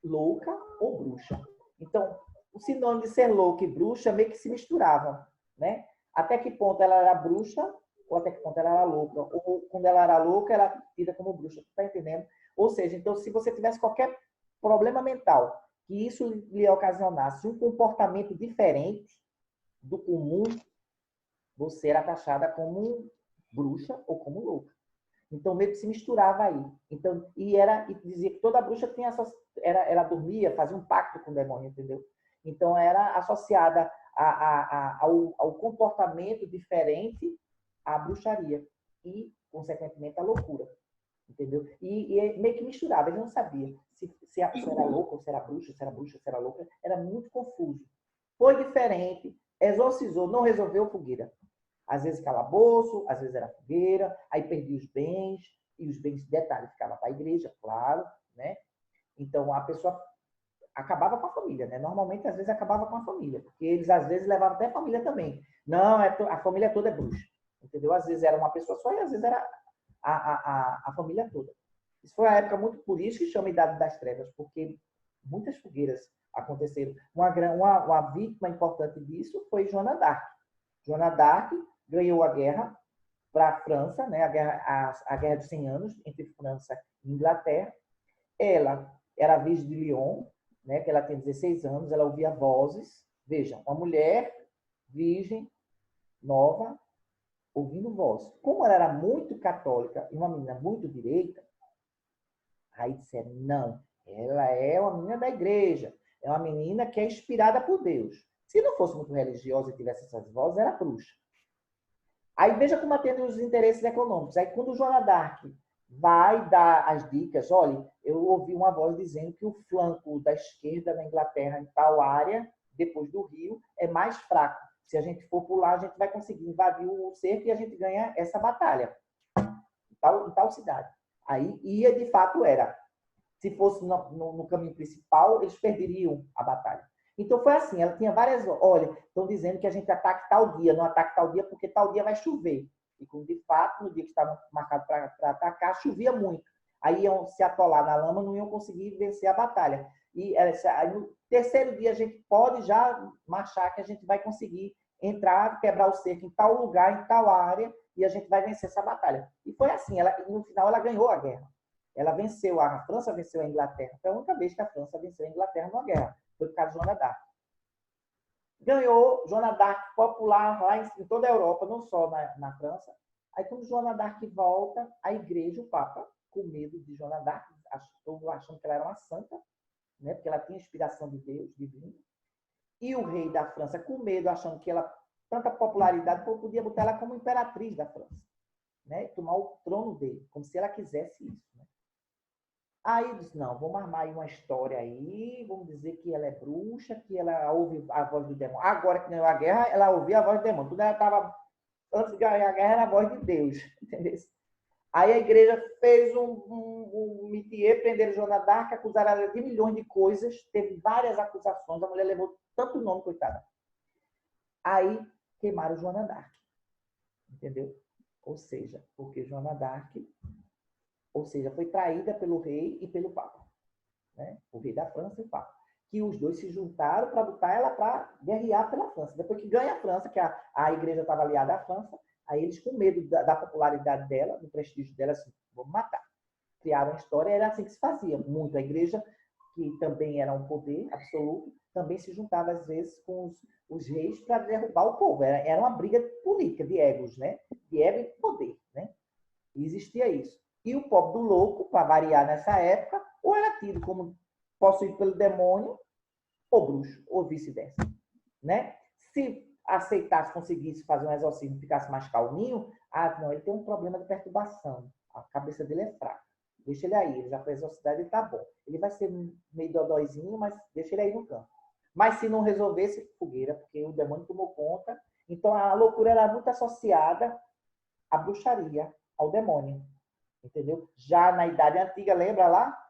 louca ou bruxa. Então, o sinônimo de ser louca e bruxa meio que se misturavam, né? Até que ponto ela era bruxa ou até que ponto ela era louca. Ou quando ela era louca, ela era tida como bruxa. Tá entendendo? Ou seja, então, se você tivesse qualquer problema mental que isso lhe ocasionasse um comportamento diferente do comum, você era taxada como bruxa ou como louca. Então, meio que se misturava aí. Então, e dizia que toda bruxa tinha ela dormia, fazia um pacto com o demônio, entendeu? Então, era associada ao comportamento diferente à bruxaria e, consequentemente, à loucura, entendeu? E meio que misturava, ele não sabia se a pessoa era louca, ou se era bruxa, se era bruxa, se era louca, era muito confuso. Foi diferente, exorcizou, não resolveu fogueira. Às vezes calabouço, às vezes era fogueira, aí perdia os bens, e os bens, detalhe, ficava para a igreja, claro, né? Então, a pessoa acabava com a família, né? Normalmente, às vezes, acabava com a família, porque eles, às vezes, levavam até a família também. Não, a família toda é bruxa, entendeu? Às vezes era uma pessoa só e, às vezes, era a família toda. Isso foi uma época muito, por isso que chama Idade das Trevas, porque muitas fogueiras aconteceram. Uma vítima importante disso foi Joana d'Arc. Joana d'Arc ganhou a guerra para a França, né? a guerra de 100 anos entre França e Inglaterra. Ela era virgem de Lyon, né? Que ela tem 16 anos, ela ouvia vozes. Veja, uma mulher virgem, nova, ouvindo vozes. Como ela era muito católica e uma menina muito direita, aí disseram, não, ela é uma menina da igreja, é uma menina que é inspirada por Deus. Se não fosse muito religiosa e tivesse essas vozes, era bruxa. Aí veja como atende os interesses econômicos. Aí quando o Joana d'Arc vai dar as dicas, olha, eu ouvi uma voz dizendo que o flanco da esquerda na Inglaterra, em tal área, depois do rio, é mais fraco. Se a gente for por lá, a gente vai conseguir invadir o cerco e a gente ganha essa batalha. Em tal cidade. Aí ia, de fato, era. Se fosse no caminho principal, eles perderiam a batalha. Então, foi assim, ela tinha várias... Olha, estão dizendo que a gente ataque tal dia, não ataque tal dia, porque tal dia vai chover. E, como de fato, no dia que estava marcado para atacar, chovia muito. Aí iam se atolar na lama, não iam conseguir vencer a batalha. E aí, no terceiro dia, a gente pode já marchar, que a gente vai conseguir entrar, quebrar o cerco em tal lugar, em tal área, e a gente vai vencer essa batalha. E foi assim, no final ela ganhou a guerra. Ela venceu, a França venceu a Inglaterra. Foi a única vez que a França venceu a Inglaterra numa guerra. Foi por causa de Joana d'Arc. Ganhou Joana d'Arc popular lá em toda a Europa, não só na França. Aí, quando Joana d'Arc volta, a igreja, o Papa, com medo de Joana d'Arc, achando que ela era uma santa, né? Porque ela tinha inspiração de Deus, divino. E o rei da França, com medo, achando que ela, tanta popularidade, podia botar ela como imperatriz da França, né? Tomar o trono dele, como se ela quisesse isso, né? Aí disse, não, vamos armar aí uma história aí, vamos dizer que ela é bruxa, que ela ouve a voz do demônio. Agora que ganhou a guerra, ela ouvia a voz do demônio. Tudo ela estava, antes de ganhar a guerra, era a voz de Deus, entendeu? Aí a igreja fez um métier, prenderam Joana d'Arc, acusaram ela de milhões de coisas, teve várias acusações, a mulher levou tanto nome, coitada. Aí queimaram Joana d'Arc, entendeu? Ou seja, porque Joana d'Arc, ou seja, foi traída pelo rei e pelo Papa, né? O rei da França e o Papa. Que os dois se juntaram para botar ela para guerrear pela França. Depois que ganha a França, que a igreja estava aliada à França, aí eles, com medo da popularidade dela, do prestígio dela, assim, vamos matar. Criaram uma história, era assim que se fazia. Muito a igreja, que também era um poder absoluto, também se juntava, às vezes, com os reis para derrubar o povo. Era uma briga política, de egos, né? De ego e poder, né? E existia isso. E o pobre do louco, para variar nessa época, ou era tido como possuído pelo demônio, ou bruxo, ou vice-versa, né? Se aceitasse, conseguisse fazer um exorcismo, ficasse mais calminho, não, ele tem um problema de perturbação, a cabeça dele é fraca, deixa ele aí, ele já fez exorcidade, ele tá bom. Ele vai ser meio dodóizinho, mas deixa ele aí no canto. Mas se não resolvesse, fogueira, porque o demônio tomou conta. Então a loucura era muito associada à bruxaria, ao demônio, entendeu? Já na Idade Antiga, lembra lá?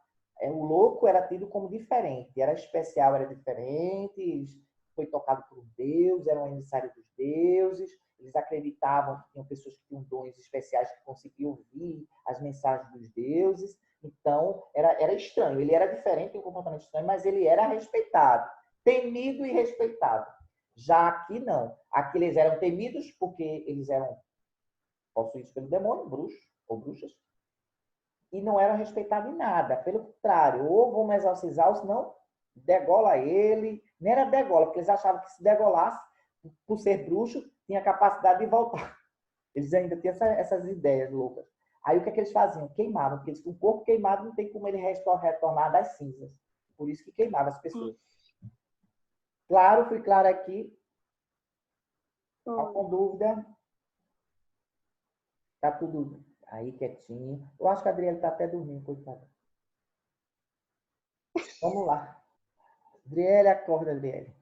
O louco era tido como diferente, era especial, era diferente, foi tocado por um deus, era um emissário dos deuses, eles acreditavam que tinham pessoas que tinham dons especiais que conseguiam ouvir as mensagens dos deuses, então era estranho, ele era diferente, tem um comportamento estranho, mas ele era respeitado, temido e respeitado. Já aqui não, aqui eles eram temidos porque eles eram possuídos pelo demônio, bruxos ou bruxas, e não era respeitado em nada. Pelo contrário, ou vamos exorcizar, ou senão degola ele. Nem era degola, porque eles achavam que se degolasse, por ser bruxo, tinha capacidade de voltar. Eles ainda tinham essas ideias loucas. Aí o que é que eles faziam? Queimavam, porque um corpo queimado não tem como ele retornar das cinzas. Por isso que queimava as pessoas. Claro, fui claro aqui. Tá com dúvida? Tá tudo aí quietinho. Eu acho que a Adriele está até dormindo, coitada. Vamos lá. Adriele, acorda, Adriele.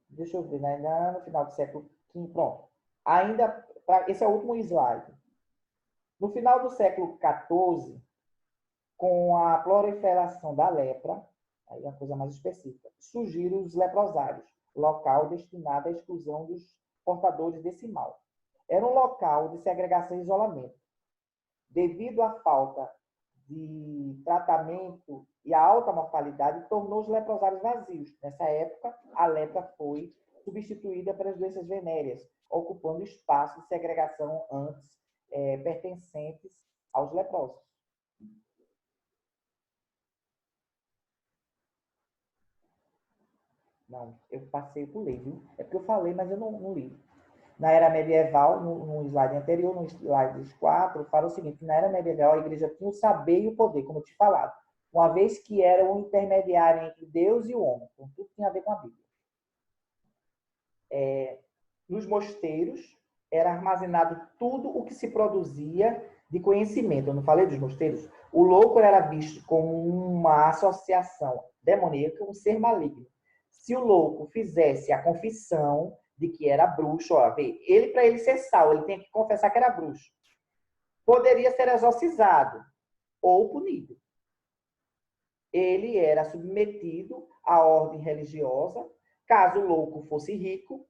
Deixa eu ver, ainda no final do século XV. Pronto. Ainda, esse é o último slide. No final do século XIV, com a proliferação da lepra, aí é uma coisa mais específica, surgiram os leprosários, local destinado à exclusão dos portadores desse mal. Era um local de segregação e isolamento. Devido à falta de tratamento e a alta mortalidade, tornou os leprosários vazios. Nessa época, a lepra foi substituída pelas doenças venéreas, ocupando espaço de segregação antes pertencentes aos leprosos. Não, eu passei por ler, viu? É porque eu falei, mas eu não li. Na era medieval, no slide anterior, no slide 4, fala o seguinte: na era medieval, a igreja tinha o saber e o poder, como eu te falado, uma vez que era um intermediário entre Deus e o homem. Então, tudo tinha a ver com a Bíblia. Nos mosteiros, era armazenado tudo o que se produzia de conhecimento. Eu não falei dos mosteiros? O louco era visto como uma associação demoníaca, um ser maligno. Se o louco fizesse a confissão de que era bruxo, ó, ele, para ele ser salvo, ele tinha que confessar que era bruxo. Poderia ser exorcizado ou punido. Ele era submetido à ordem religiosa. Caso o louco fosse rico,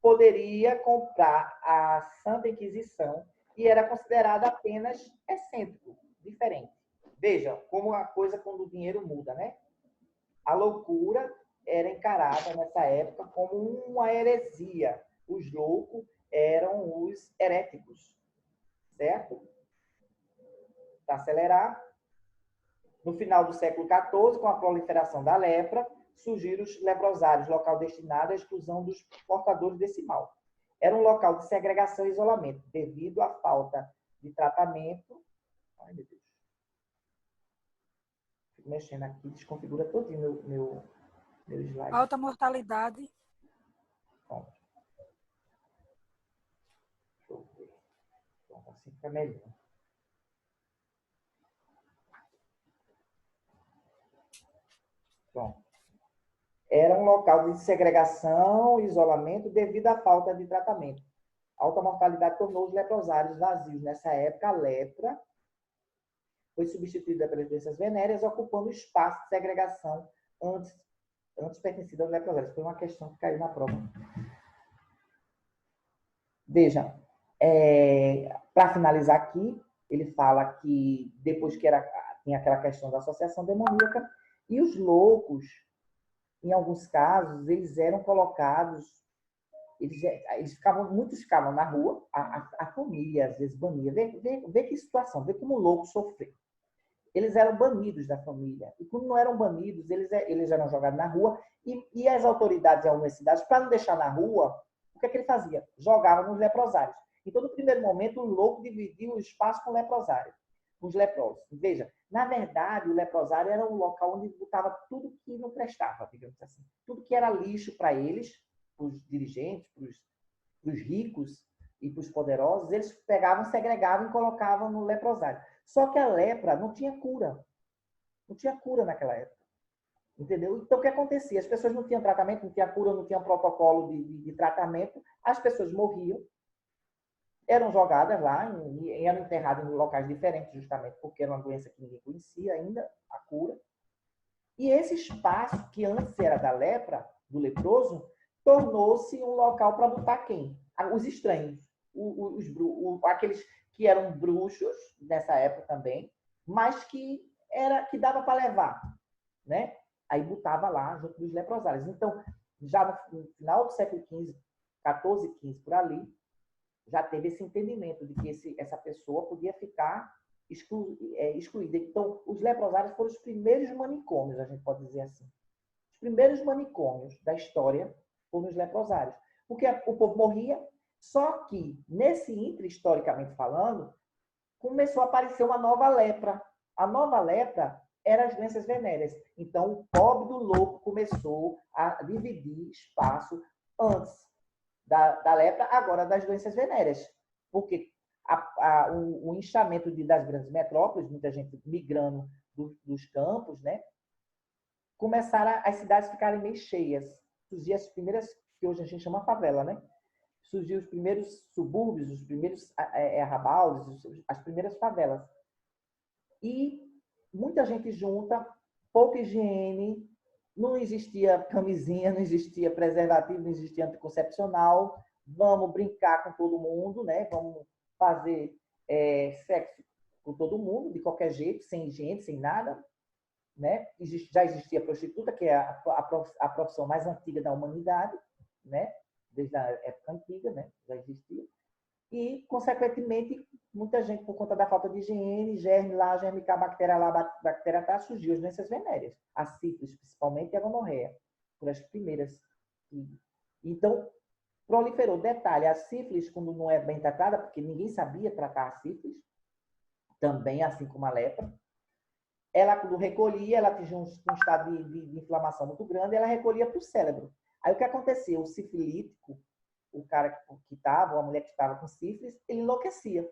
poderia comprar a Santa Inquisição e era considerado apenas excêntrico, diferente. Veja como a coisa quando o dinheiro muda, né? A loucura era encarada nessa época como uma heresia. Os loucos eram os heréticos, certo? Para acelerar, no final do século XIV, com a proliferação da lepra, surgiram os leprosários, local destinado à exclusão dos portadores desse mal. Era um local de segregação e isolamento, devido à falta de tratamento. Ai, meu Deus. Fico mexendo aqui, desconfigura todinho meu slide. Alta mortalidade. Pronto. Deixa eu ver. Pronto, assim fica melhor. Pronto. Era um local de segregação e isolamento devido à falta de tratamento. A alta mortalidade tornou os leprosários vazios. Nessa época, a lepra foi substituída pelas doenças venéreas, ocupando o espaço de segregação antes pertencido aos leprosários. Foi uma questão que caiu na prova. Veja, para finalizar aqui, ele fala que depois que tinha aquela questão da associação demoníaca, e os loucos, em alguns casos, eles eram colocados, muitos ficavam na rua, a família às vezes bania. Vê que situação, vê como o louco sofreu. Eles eram banidos da família. E quando não eram banidos, eles eram jogados na rua. E as autoridades em algumas cidades, para não deixar na rua, o que é que ele fazia? Jogava nos leprosários. Então, no primeiro momento, o louco dividia o espaço com o leprosário, com os leprosos. Veja, na verdade, o leprosário era um local onde botava tudo que não prestava, digamos assim. Tudo que era lixo para eles, para os dirigentes, para os ricos e para os poderosos, eles pegavam, segregavam e colocavam no leprosário. Só que a lepra não tinha cura. Não tinha cura naquela época. Entendeu? Então, o que acontecia? As pessoas não tinham tratamento, não tinha cura, não tinha protocolo de tratamento. As pessoas morriam, eram jogadas lá e eram enterradas em locais diferentes, justamente porque era uma doença que ninguém conhecia ainda, a cura. E esse espaço, que antes era da lepra, do leproso, tornou-se um local para botar quem? Os estranhos, aqueles que eram bruxos nessa época também, mas que dava para levar, né? Aí botava lá junto dos leprosários. Então, já no final do século XV, 14, 15 por ali, já teve esse entendimento de que essa pessoa podia ficar excluída. Então, os leprosários foram os primeiros manicômios, a gente pode dizer assim. Os primeiros manicômios da história foram os leprosários. Porque o povo morria, só que, nesse historicamente falando, começou a aparecer uma nova lepra. A nova lepra eram as doenças venéreas. Então, o pobre do louco começou a dividir espaço antes da lepra, agora das doenças venéreas. Porque o inchamento das grandes metrópoles, muita gente migrando dos campos, né? Começaram as cidades ficarem meio cheias. Surgiam as primeiras, que hoje a gente chama favela, né? Surgiam os primeiros subúrbios, os primeiros arrabaldes, as primeiras favelas. E muita gente junta, pouca higiene, não existia camisinha, não existia preservativo, não existia anticoncepcional. Vamos brincar com todo mundo, né? Vamos fazer sexo com todo mundo, de qualquer jeito, sem higiene, sem nada. Né? Já existia a prostituta, que é a profissão mais antiga da humanidade, né? Desde a época antiga, né? Já existia. E, consequentemente, muita gente, por conta da falta de higiene, germe lá, germe cá, bactéria lá, bactéria cá, surgiu as doenças venéreas. A sífilis, principalmente, e a gonorreia, por as primeiras. Então, proliferou. Detalhe, a sífilis, quando não é bem tratada, porque ninguém sabia tratar a sífilis, também, assim como a lepra, ela, quando recolhia, ela atingia um estado de inflamação muito grande, ela recolhia para o cérebro. Aí, o que acontecia? O sifilítico, o cara que estava, ou a mulher que estava com sífilis, ele enlouquecia.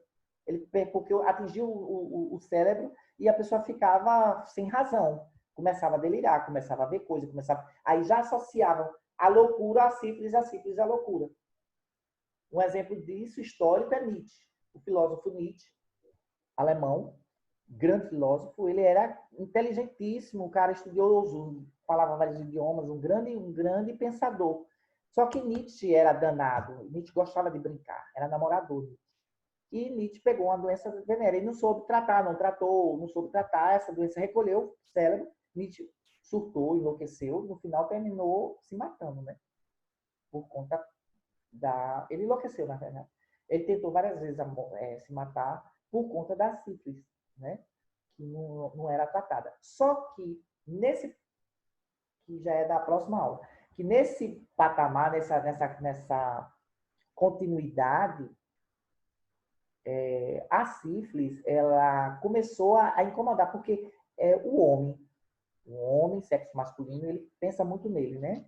Porque atingia o cérebro e a pessoa ficava sem razão. Começava a delirar, começava a ver coisas, aí já associavam a loucura à sífilis à loucura. Um exemplo disso histórico é Nietzsche. O filósofo Nietzsche, alemão, grande filósofo, ele era inteligentíssimo, um cara estudioso, falava vários idiomas, um grande pensador. Só que Nietzsche era danado, Nietzsche gostava de brincar, era namorador. E Nietzsche pegou uma doença venérea e não soube tratar, não soube tratar, essa doença recolheu o cérebro, Nietzsche surtou, enlouqueceu, no final terminou se matando, né? Por conta ele enlouqueceu, na verdade. Ele tentou várias vezes se matar por conta da sífilis, né? Que não era tratada. Só que, que já é da próxima aula. Que nesse patamar, nessa continuidade, a sífilis, ela começou a incomodar, porque o homem, sexo masculino, ele pensa muito nele, né?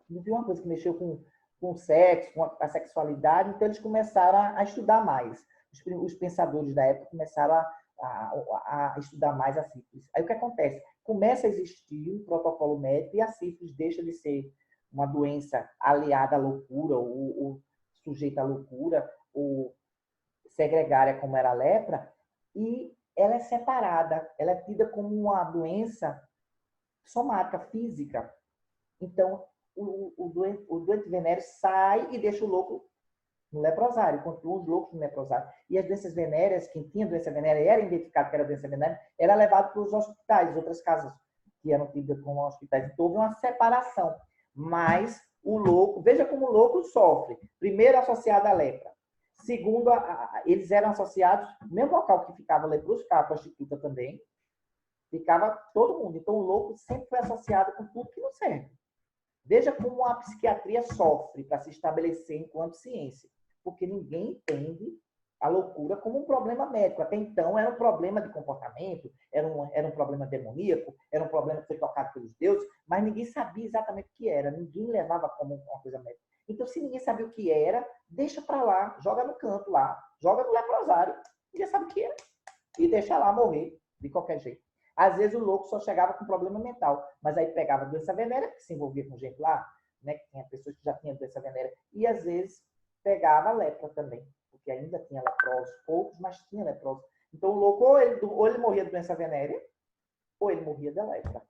Não viu uma coisa que mexeu com o sexo, com a sexualidade, então eles começaram a estudar mais. Os pensadores da época começaram a estudar mais a sífilis. Aí o que acontece? Começa a existir um protocolo médico e a sífilis deixa de ser uma doença aliada à loucura, ou sujeita à loucura, ou segregária como era a lepra, e ela é separada, ela é tida como uma doença somática, física. Então, o doente venéreo sai e deixa o louco no leprosário, continua os loucos no leprosário. E as doenças venéreas, quem tinha doença venérea e era identificado que era doença venérea, era levado para os hospitais, outras casas que eram tidas como hospitais. Então, houve uma separação. Mas o louco, veja como o louco sofre. Primeiro, associado à lepra. Segundo, eles eram associados, no mesmo local que ficava leproso, ficava a prostituta também, ficava todo mundo. Então, o louco sempre foi associado com tudo que não serve. Veja como a psiquiatria sofre para se estabelecer enquanto ciência, porque ninguém entende a loucura como um problema médico. Até então era um problema de comportamento, era um problema demoníaco, era um problema que foi tocado pelos deuses, mas ninguém sabia exatamente o que era, ninguém levava como uma coisa médica. Então, se ninguém sabia o que era, deixa para lá, joga no canto lá, joga no leprosário, ninguém sabe o que é, e deixa lá morrer de qualquer jeito. Às vezes o louco só chegava com problema mental, mas aí pegava doença venérea, que se envolvia com gente lá, né, que tinha pessoas que já tinham doença venérea, e às vezes pegava lepra também, porque ainda tinha leprosos, poucos, mas tinha leprosos. Então o louco ou ele morria de doença venérea, ou ele morria de lepra,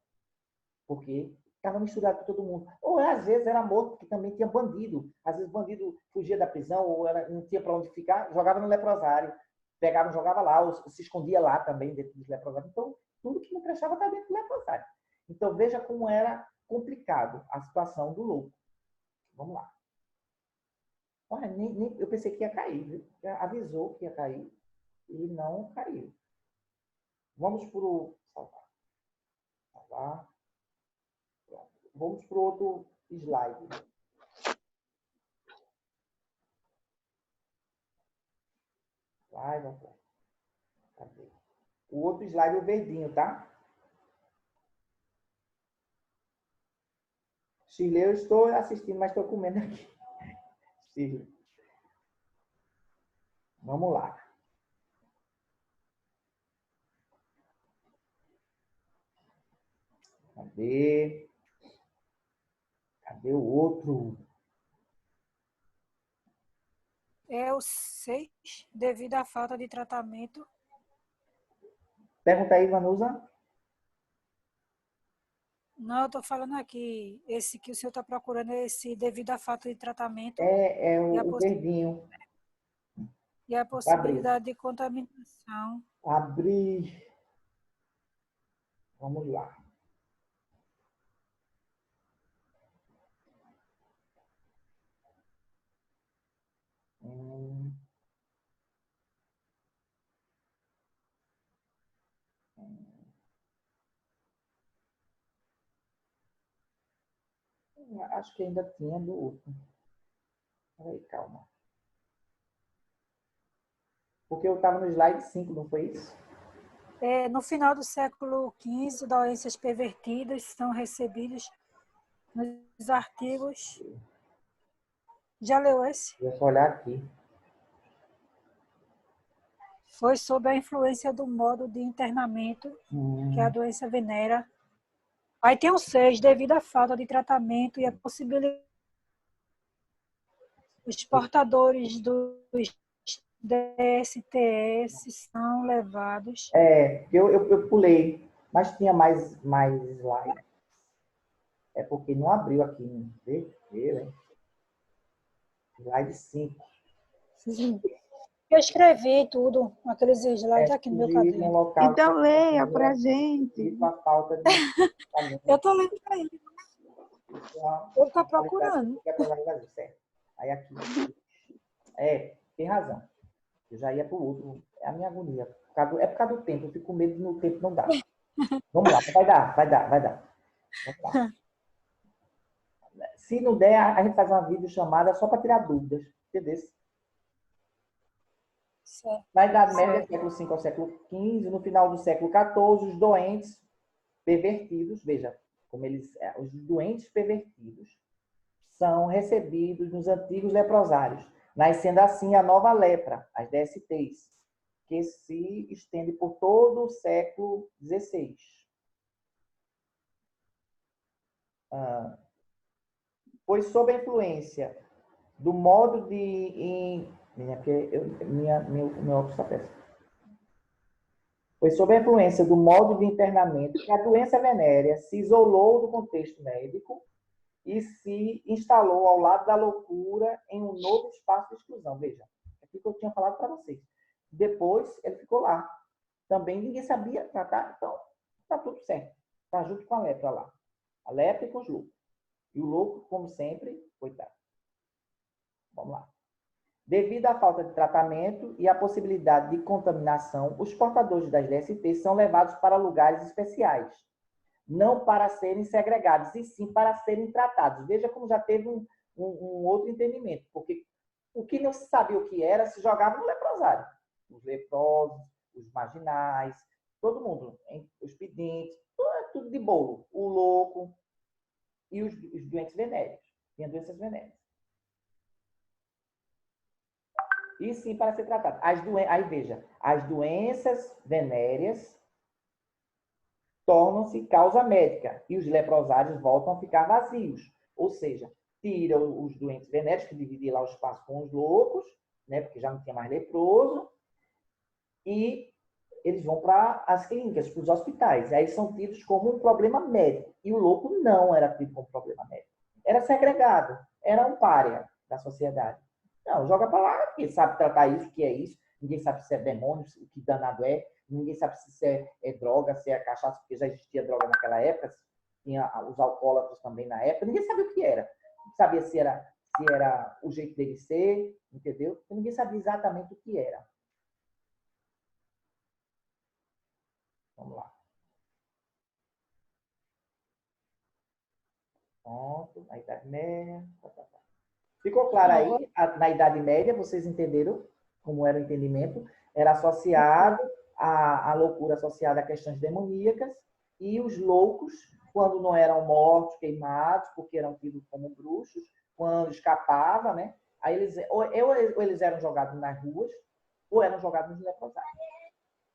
porque estava misturado com todo mundo. Ou às vezes era morto, porque também tinha bandido. Às vezes bandido fugia da prisão, ou não tinha para onde ficar, jogava no leprosário, pegava, jogava lá, ou se escondia lá também dentro dos leprosários. Então, tudo que não prestava está dentro do leprosário. Então, veja como era complicado a situação do louco. Vamos lá. Olha, eu pensei que ia cair, viu? Avisou que ia cair e não caiu. Vamos para o... Salvar. Vamos para o outro slide. Vai. Cadê? O outro slide é o verdinho, tá? Chile, eu estou assistindo, mas estou comendo aqui. Chile. Vamos lá. Cadê? Cadê o outro? É o 6, devido à falta de tratamento. Pergunta aí, Vanusa. Não, eu estou falando aqui, esse que o senhor está procurando é esse devido à falta de tratamento É o verdinho. e a possibilidade de contaminação. Abrir. Vamos lá. Acho que ainda tinha do outro. Peraí, calma. Porque eu estava no slide 5, não foi isso? No final do século XV, doenças pervertidas são recebidas nos artigos. Já leu esse? Deixa eu olhar aqui. Foi sob a influência do modo de internamento, que é a doença venérea. Aí tem o 6, devido à falta de tratamento e a possibilidade. Os portadores dos DSTS são levados. Eu pulei, mas tinha mais slides. É porque não abriu aqui. Vê, hein? Slide 5. Eu escrevi tudo, aqueles slides aqui no meu caderno. Então leia pra gente. A falta de... Eu estou lendo para ele. Eu estou procurando. Aí aqui. Tem razão. Eu já ia para o outro. É a minha agonia. É por causa do tempo. Eu fico com medo no tempo não dá. Vamos lá, vai dar. Vamos lá. Se não der, a gente faz uma videochamada só para tirar dúvidas. Entendeu? Certo. Na Idade Média, século V ao século XV, no final do século XIV, os doentes pervertidos, veja, como os doentes pervertidos são recebidos nos antigos leprosários, nascendo assim a nova lepra, as DSTs, que se estende por todo o século XVI. Pois sob a influência do modo de... Meu óculos está péssimo. Pois sob a influência do modo de internamento, que a doença venérea se isolou do contexto médico e se instalou ao lado da loucura em um novo espaço de exclusão. Veja, aquilo que eu tinha falado para vocês. Depois, ele ficou lá. Também ninguém sabia tratar, então está tudo certo. Está junto com a lepra lá. A lepra e com os loucos. E o louco, como sempre, coitado. Vamos lá. Devido à falta de tratamento e à possibilidade de contaminação, os portadores das DST são levados para lugares especiais, não para serem segregados, e sim para serem tratados. Veja como já teve um outro entendimento, porque o que não se sabia o que era, se jogava no leprosário. Os leprosos, os marginais, todo mundo, hein? Os pedintes, tudo de bolo. O louco e os doentes venéreos. Tinha doenças venéreas. E sim para ser tratado. Aí veja, as doenças venéreas tornam-se causa médica e os leprosários voltam a ficar vazios. Ou seja, tiram os doentes venéreos, que dividiam lá o espaço com os loucos, né, porque já não tinha mais leproso, e eles vão para as clínicas, para os hospitais. Aí são tidos como um problema médico. E o louco não era tido como problema médico. Era segregado, era um pária da sociedade. Não, joga para lá, ninguém sabe tratar isso, o que é isso, ninguém sabe se é demônio, o que danado é, ninguém sabe se é droga, se é cachaça, porque já existia droga naquela época, tinha os alcoólatras também na época, ninguém sabia o que era. Não sabia se era o jeito dele ser, entendeu? Ninguém sabia exatamente o que era. Vamos lá. Pronto, a Idade Média. Ficou claro aí? Na Idade Média, vocês entenderam como era o entendimento? Era associado à loucura associada a questões demoníacas, e os loucos, quando não eram mortos, queimados, porque eram tidos como bruxos, quando escapavam, né? Aí ou eles eram jogados nas ruas, ou eram jogados nos leprosários.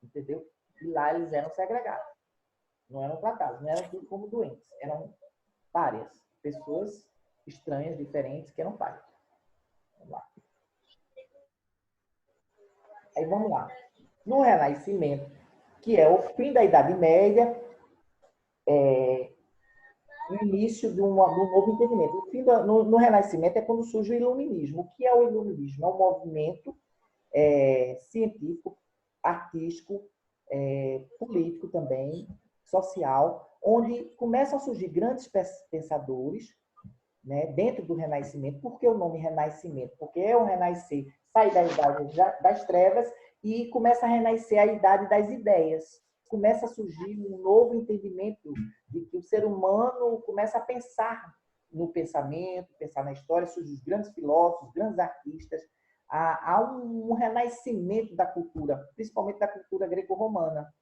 Entendeu? E lá eles eram segregados. Não eram tratados, não eram tidos como doentes. Eram párias, pessoas estranhas, diferentes, que eram párias. Vamos lá. Aí vamos lá. No Renascimento, que é o fim da Idade Média, o início de um novo entendimento. No Renascimento é quando surge o Iluminismo. O que é o Iluminismo? É um movimento científico, artístico, político também, social, onde começam a surgir grandes pensadores, né, dentro do Renascimento. Por que o nome Renascimento? Porque é um renascer, sai da idade das trevas e começa a renascer a idade das ideias. Começa a surgir um novo entendimento de que o ser humano começa a pensar no pensamento, pensar na história, surgem os grandes filósofos, grandes artistas. Há um renascimento da cultura, principalmente da cultura greco-romana.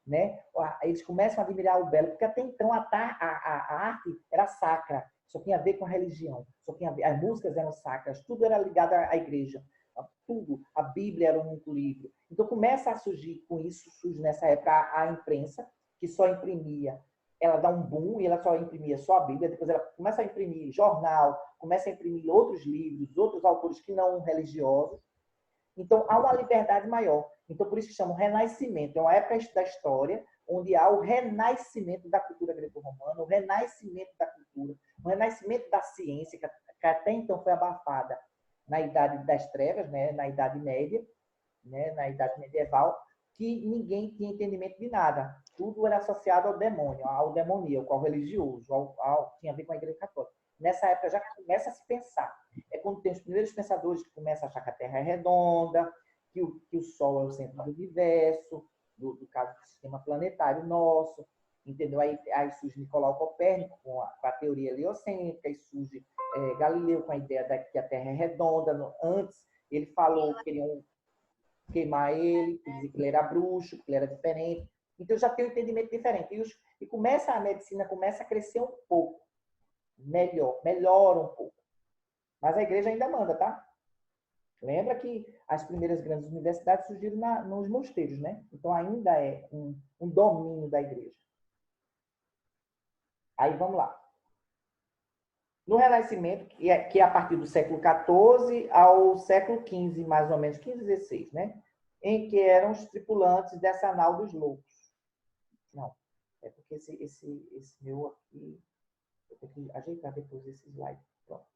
Né? Eles começam a admirar o belo, porque até então a arte era sacra, só tinha a ver com a religião, só tinha a ver, as músicas eram sacras, tudo era ligado à igreja, tudo, a Bíblia era um único livro. Então começa a surgir, com isso surge nessa época a imprensa, que só imprimia, ela dá um boom e ela só imprimia só a Bíblia, depois ela começa a imprimir jornal, começa a imprimir outros livros, outros autores que não religiosos. Então, há uma liberdade maior. Então, por isso que chamam Renascimento. É uma época da história onde há o renascimento da cultura greco-romana, o renascimento da cultura, o renascimento da ciência, que até então foi abafada na Idade das Trevas, né? Na Idade Média, né? Na Idade Medieval, que ninguém tinha entendimento de nada. Tudo era associado ao demônio, ao demoníaco, ao religioso, tinha a ver com a Igreja Católica. Nessa época já começa a se pensar. É quando tem os primeiros pensadores que começam a achar que a Terra é redonda, que o Sol é o centro do universo, do caso do sistema planetário nosso. entendeu? Aí surge Nicolau Copérnico com a teoria heliocêntrica, aí surge Galileu com a ideia de que a Terra é redonda. Antes, ele falou que queriam queimar ele, que dizia que ele era bruxo, que ele era diferente. Então, já tem um entendimento diferente. E a medicina começa a crescer um pouco. Melhora um pouco. Mas a igreja ainda manda, tá? Lembra que as primeiras grandes universidades surgiram nos mosteiros, né? Então, ainda é um domínio da igreja. Aí, vamos lá. No Renascimento, que é a partir do século XIV ao século XV, mais ou menos, XV, XVI, né? Em que eram os tripulantes dessa nau dos loucos. Não, é porque esse meu aqui, eu tenho que ajeitar depois esse slide. Pronto.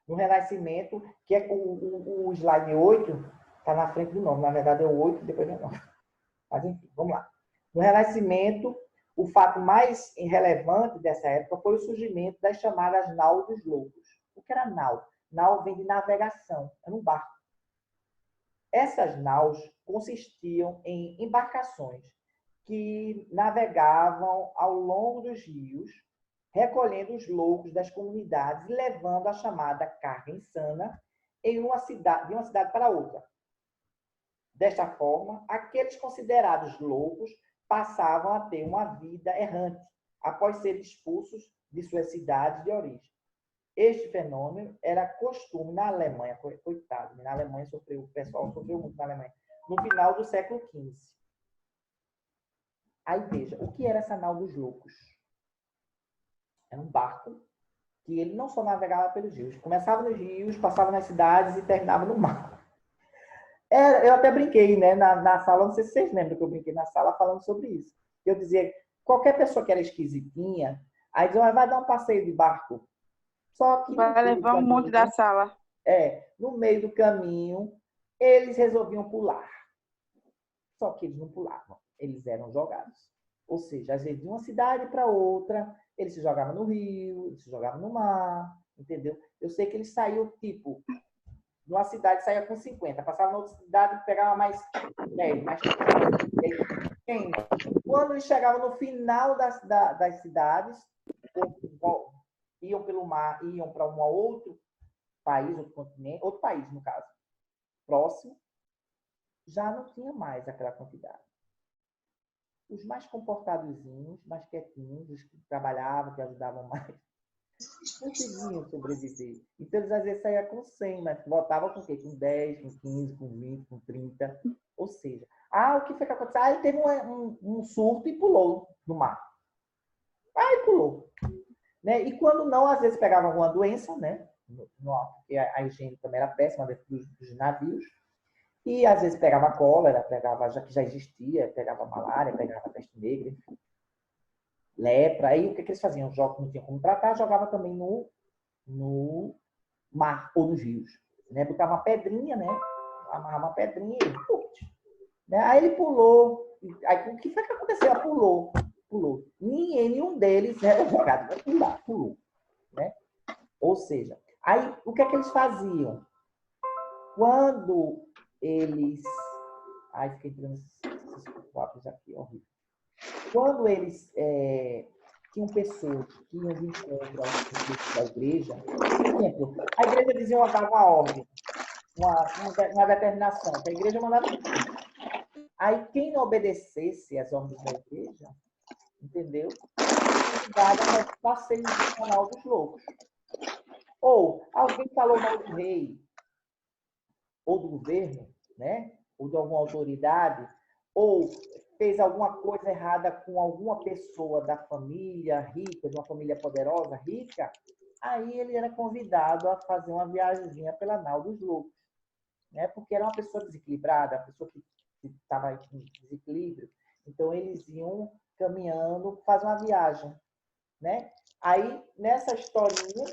No Renascimento, que é o slide 8, está na frente do nome, na verdade é o 8, depois é o 9. Mas enfim, vamos lá. No Renascimento, o fato mais relevante dessa época foi o surgimento das chamadas naus dos loucos. O que era nau? Nau vem de navegação, era um barco. Essas naus consistiam em embarcações que navegavam ao longo dos rios, recolhendo os loucos das comunidades e levando a chamada carga insana de uma cidade para outra. Desta forma, aqueles considerados loucos passavam a ter uma vida errante, após serem expulsos de suas cidades de origem. Este fenômeno era costume na Alemanha, coitado, na Alemanha o pessoal sofreu muito na Alemanha, no final do século XV. Aí veja, o que era essa nau dos loucos? Era um barco que ele não só navegava pelos rios, começava nos rios, passava nas cidades e terminava no mar. Eu até brinquei, né, na sala, não sei se vocês lembram que eu brinquei na sala falando sobre isso. Eu dizia, qualquer pessoa que era esquisitinha, aí dizia, vai dar um passeio de barco. Só que vai levar um monte da sala. No meio do caminho, eles resolviam pular. Só que eles não pulavam, eles eram jogados. Ou seja, às vezes de uma cidade para outra, eles se jogavam no rio, eles se jogavam no mar, entendeu? Eu sei que eles saíam, tipo, numa cidade saía com 50, passava na outra cidade pegava mais 10, mais 30. Quando eles chegavam no final das cidades, iam pelo mar, iam para um outro país, outro continente, outro país, no caso, próximo, já não tinha mais aquela quantidade. Os mais comportadozinhos, mais quietinhos, os que trabalhavam, que ajudavam mais, conseguiam sobreviver. Então, eles às vezes saíam com 100, mas voltavam com o quê? Com 10, com 15, com 20, com 30. Ou seja, o que foi que aconteceu? Ele teve um surto e pulou no mar. Aí pulou. Né? E quando não, às vezes pegava alguma doença, né? Porque a higiene também era péssima dentro dos navios. E às vezes pegava cólera, já que já existia, pegava malária, pegava peste negra, enfim. Lepra. Aí o que eles faziam? Não tinham como tratar, jogava também no mar ou nos rios. Né? Botava uma pedrinha, né? Amarrava uma pedrinha e putz, né? Aí ele pulou. Aí o que foi que aconteceu? Pulou. Nenhum deles era jogado. Pulou. Né? Ou seja, aí o que é que eles faziam? Quando eles... Ai, fiquei tirando esses quadros aqui, horrível. Quando eles tinham pessoas que iam de encontro da igreja, por exemplo, a igreja dizia uma ordem, uma determinação, que a igreja mandava. Aí quem não obedecesse às ordens da igreja, entendeu? Dava um passeio no canal dos loucos. Ou alguém falou mal do rei, ou do governo, né? Ou de alguma autoridade, ou fez alguma coisa errada com alguma pessoa da família rica, de uma família poderosa, rica, aí ele era convidado a fazer uma viagemzinha pela nau dos loucos, né? Porque era uma pessoa desequilibrada, uma pessoa que estava em desequilíbrio. Então, eles iam caminhando, fazer uma viagem, né? Aí, nessa historinha,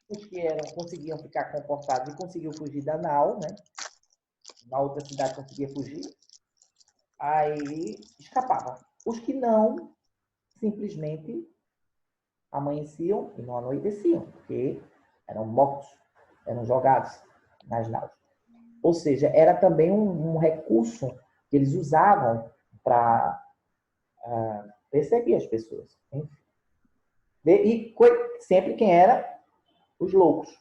os que conseguiam ficar comportados e conseguiam fugir da nau, né? Na outra cidade conseguia fugir, aí escapava. Os que não, simplesmente amanheciam e não anoiteciam, porque eram mortos, eram jogados nas naus. Ou seja, era também um recurso que eles usavam para Perseguia as pessoas. E sempre quem era? Os loucos.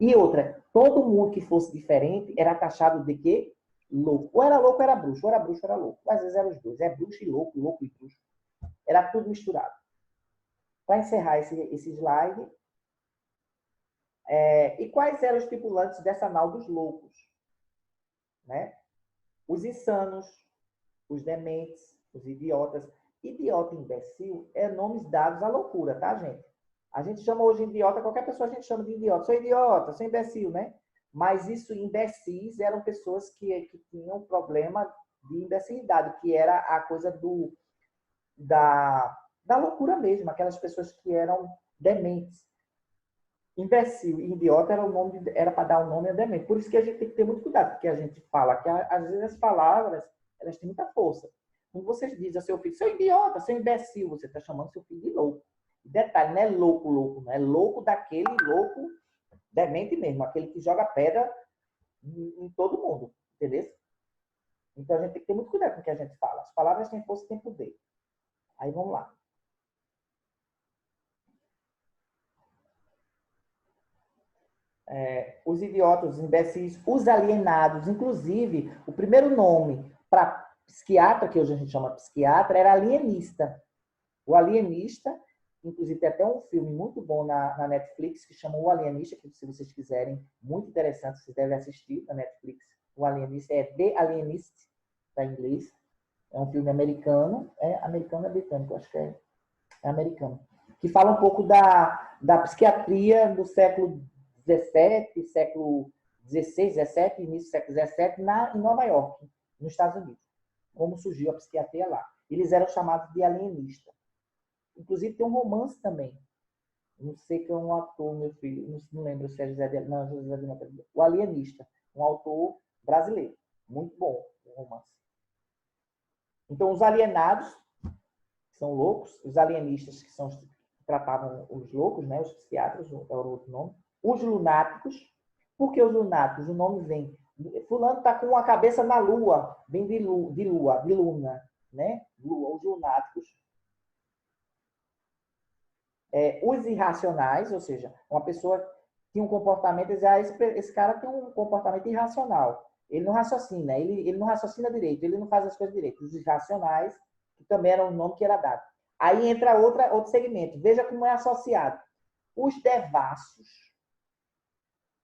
E outra, todo mundo que fosse diferente era taxado de quê? Louco. Ou era louco ou era bruxo. Ou era bruxo ou era louco. Às vezes eram os dois. É bruxo e louco, louco e bruxo. Era tudo misturado. Para encerrar esse slide, e quais eram os tripulantes dessa nau dos loucos? Né? Os insanos, os dementes, os idiotas. Idiota e imbecil é nomes dados à loucura, tá, gente? A gente chama hoje de idiota, qualquer pessoa a gente chama de idiota. Sou idiota, sou imbecil, né? Mas isso, imbecis, eram pessoas que tinham problema de imbecilidade, que era a coisa da loucura mesmo, aquelas pessoas que eram dementes. Imbecil e idiota era para dar o nome a demente. Por isso que a gente tem que ter muito cuidado, porque a gente fala que às vezes as palavras elas têm muita força. Quando vocês dizem ao seu filho, seu idiota, seu imbecil, você está chamando seu filho de louco. Detalhe, não é louco, louco, não é louco daquele louco demente mesmo, aquele que joga pedra em todo mundo, entendeu? Então a gente tem que ter muito cuidado com o que a gente fala. As palavras têm força e têm poder. Aí vamos lá. Os idiotas, os imbecis, os alienados, inclusive, o primeiro nome para psiquiatra, que hoje a gente chama psiquiatra, era alienista. O alienista, inclusive tem até um filme muito bom na Netflix que chama O Alienista, que se vocês quiserem, muito interessante, vocês devem assistir na Netflix. O Alienista é The Alienist, está em inglês. É um filme americano, americano ou britânico, acho que é americano, que fala um pouco da psiquiatria do século XVII, século XVI, XVII, início do século XVII, em Nova York, nos Estados Unidos. Como surgiu a psiquiatria lá. Eles eram chamados de alienistas. Inclusive, tem um romance também. Não sei que é um ator, meu filho, não lembro se é José de O Alienista, um autor brasileiro. Muito bom o romance. Então, os alienados, que são loucos, os alienistas, que tratavam os loucos, né, os psiquiatras, é o outro nome, os lunáticos. Por que os lunáticos? O nome vem. Fulano está com a cabeça na lua, vem de luna, né? Lua, os lunáticos. Os irracionais, ou seja, uma pessoa tinha um comportamento, esse cara tem um comportamento irracional. Ele não raciocina, ele não raciocina direito, ele não faz as coisas direito. Os irracionais, que também era um nome que era dado. Aí entra outro segmento. Veja como é associado. Os devassos,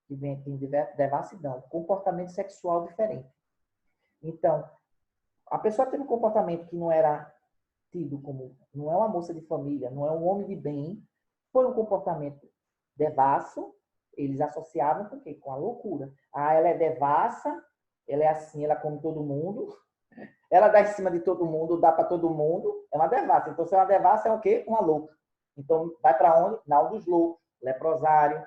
que vem de devassidão, comportamento sexual diferente. Então, a pessoa teve um comportamento que não era tido como, não é uma moça de família, não é um homem de bem, foi um comportamento devasso, eles associavam com o quê? Com a loucura. Ah, ela é devassa, ela é assim, ela come todo mundo, ela dá em cima de todo mundo, dá para todo mundo, é uma devassa. Então, se é uma devassa, é o quê? Uma louca. Então, vai para onde? Na dos loucos, leprosário,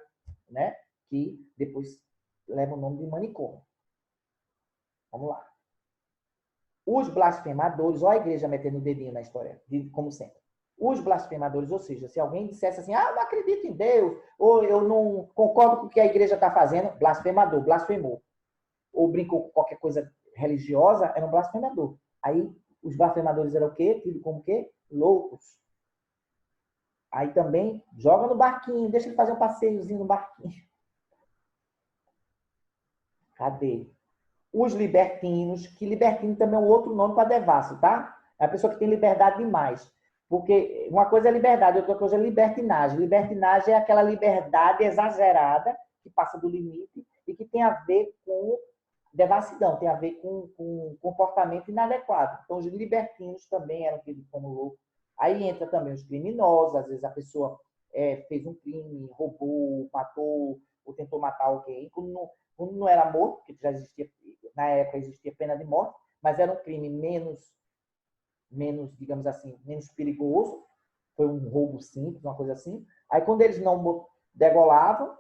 né? Que depois leva o nome de manicômio. Vamos lá. Os blasfemadores, olha a igreja metendo o dedinho na história, como sempre. Os blasfemadores, ou seja, se alguém dissesse assim, eu não acredito em Deus, ou eu não concordo com o que a igreja está fazendo, blasfemador, blasfemou. Ou brincou com qualquer coisa religiosa, era um blasfemador. Aí, os blasfemadores eram o quê? Tido como o quê? Loucos. Aí também, joga no barquinho, deixa ele fazer um passeiozinho no barquinho. Cadê? Os libertinos, que libertino também é um outro nome para devasso, tá? É a pessoa que tem liberdade demais. Porque uma coisa é liberdade, outra coisa é libertinagem. Libertinagem é aquela liberdade exagerada, que passa do limite, e que tem a ver com devassidão, tem a ver com comportamento inadequado. Então, os libertinos também eram tidos como loucos. Aí entra também os criminosos, às vezes a pessoa fez um crime, roubou, matou, ou tentou matar alguém, quando não era morto, porque já existia, na época existia pena de morte, mas era um crime menos, digamos assim, menos perigoso, foi um roubo simples, uma coisa assim. Aí quando eles não degolavam,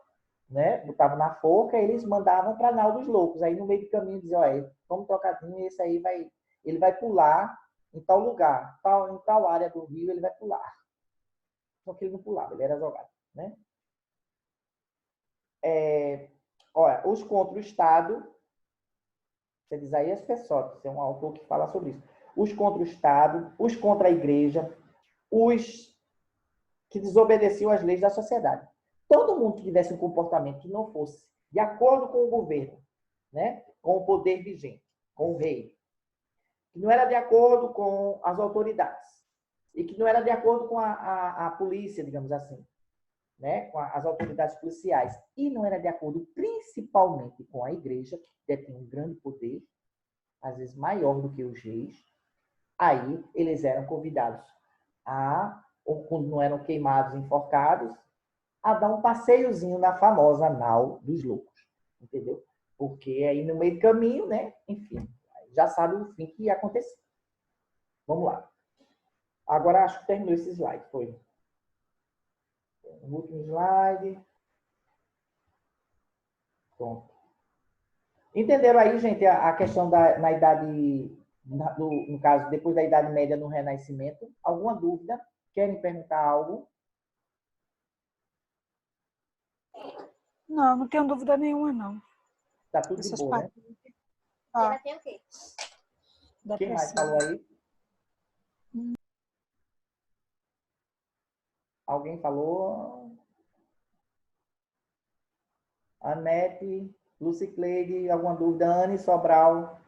né, botavam na forca, eles mandavam para a nau dos loucos. Aí no meio do caminho diziam, olha, toma um trocadinho, esse aí ele vai pular em tal lugar, em tal área do rio, ele vai pular. Só que ele não pulava, ele era jogado, né? Olha, os contra o Estado, você diz aí, Pessoa, é um autor que fala sobre isso. Os contra o Estado, os contra a Igreja, os que desobedeciam às leis da sociedade. Todo mundo que tivesse um comportamento que não fosse de acordo com o governo, né? Com o poder vigente, com o rei, que não era de acordo com as autoridades e que não era de acordo com a polícia, digamos assim, né? Com as autoridades policiais, e não era de acordo principalmente com a igreja, que detinha um grande poder, às vezes maior do que os reis, aí eles eram convidados ou quando não eram queimados, enforcados, a dar um passeiozinho na famosa nau dos loucos, entendeu? Porque aí no meio do caminho, né? Enfim, já sabe o fim que ia acontecer. Vamos lá. Agora acho que terminou esse slide, foi. O último slide. Pronto. Entenderam aí, gente, a questão na idade, no caso, depois da Idade Média no Renascimento? Alguma dúvida? Querem perguntar algo? Não, não tenho dúvida nenhuma, não. Tá tudo de boa, né? Ah, Tem o quê? Quem mais falou aí? Alguém falou? Anete, Lucicleide, alguma dúvida? Anne Sobral,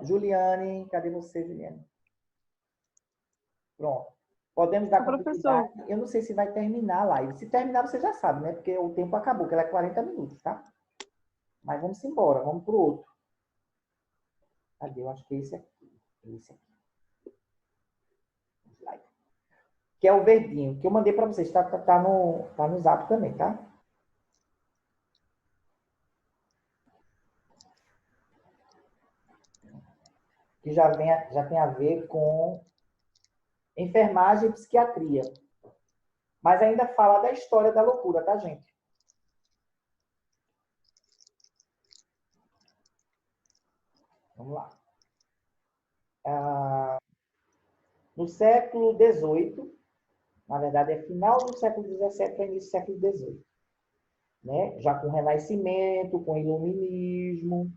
Juliane, cadê você, Juliane? Pronto. Podemos dar Professor. continuidade. Eu não sei se vai terminar a live. Se terminar, você já sabe, né? Porque o tempo acabou, que ela é 40 minutos, tá? Mas vamos embora, vamos para o outro. Cadê? Eu acho que é esse aqui. Esse aqui. Slide. Que é o verdinho, que eu mandei para vocês. Tá no zap também, tá? Que já tem a ver com enfermagem e psiquiatria. Mas ainda fala da história da loucura, tá, gente? Vamos lá. No século XVIII, na verdade é final do século XVII para início do século XVIII, né? Já com o Renascimento, com o Iluminismo.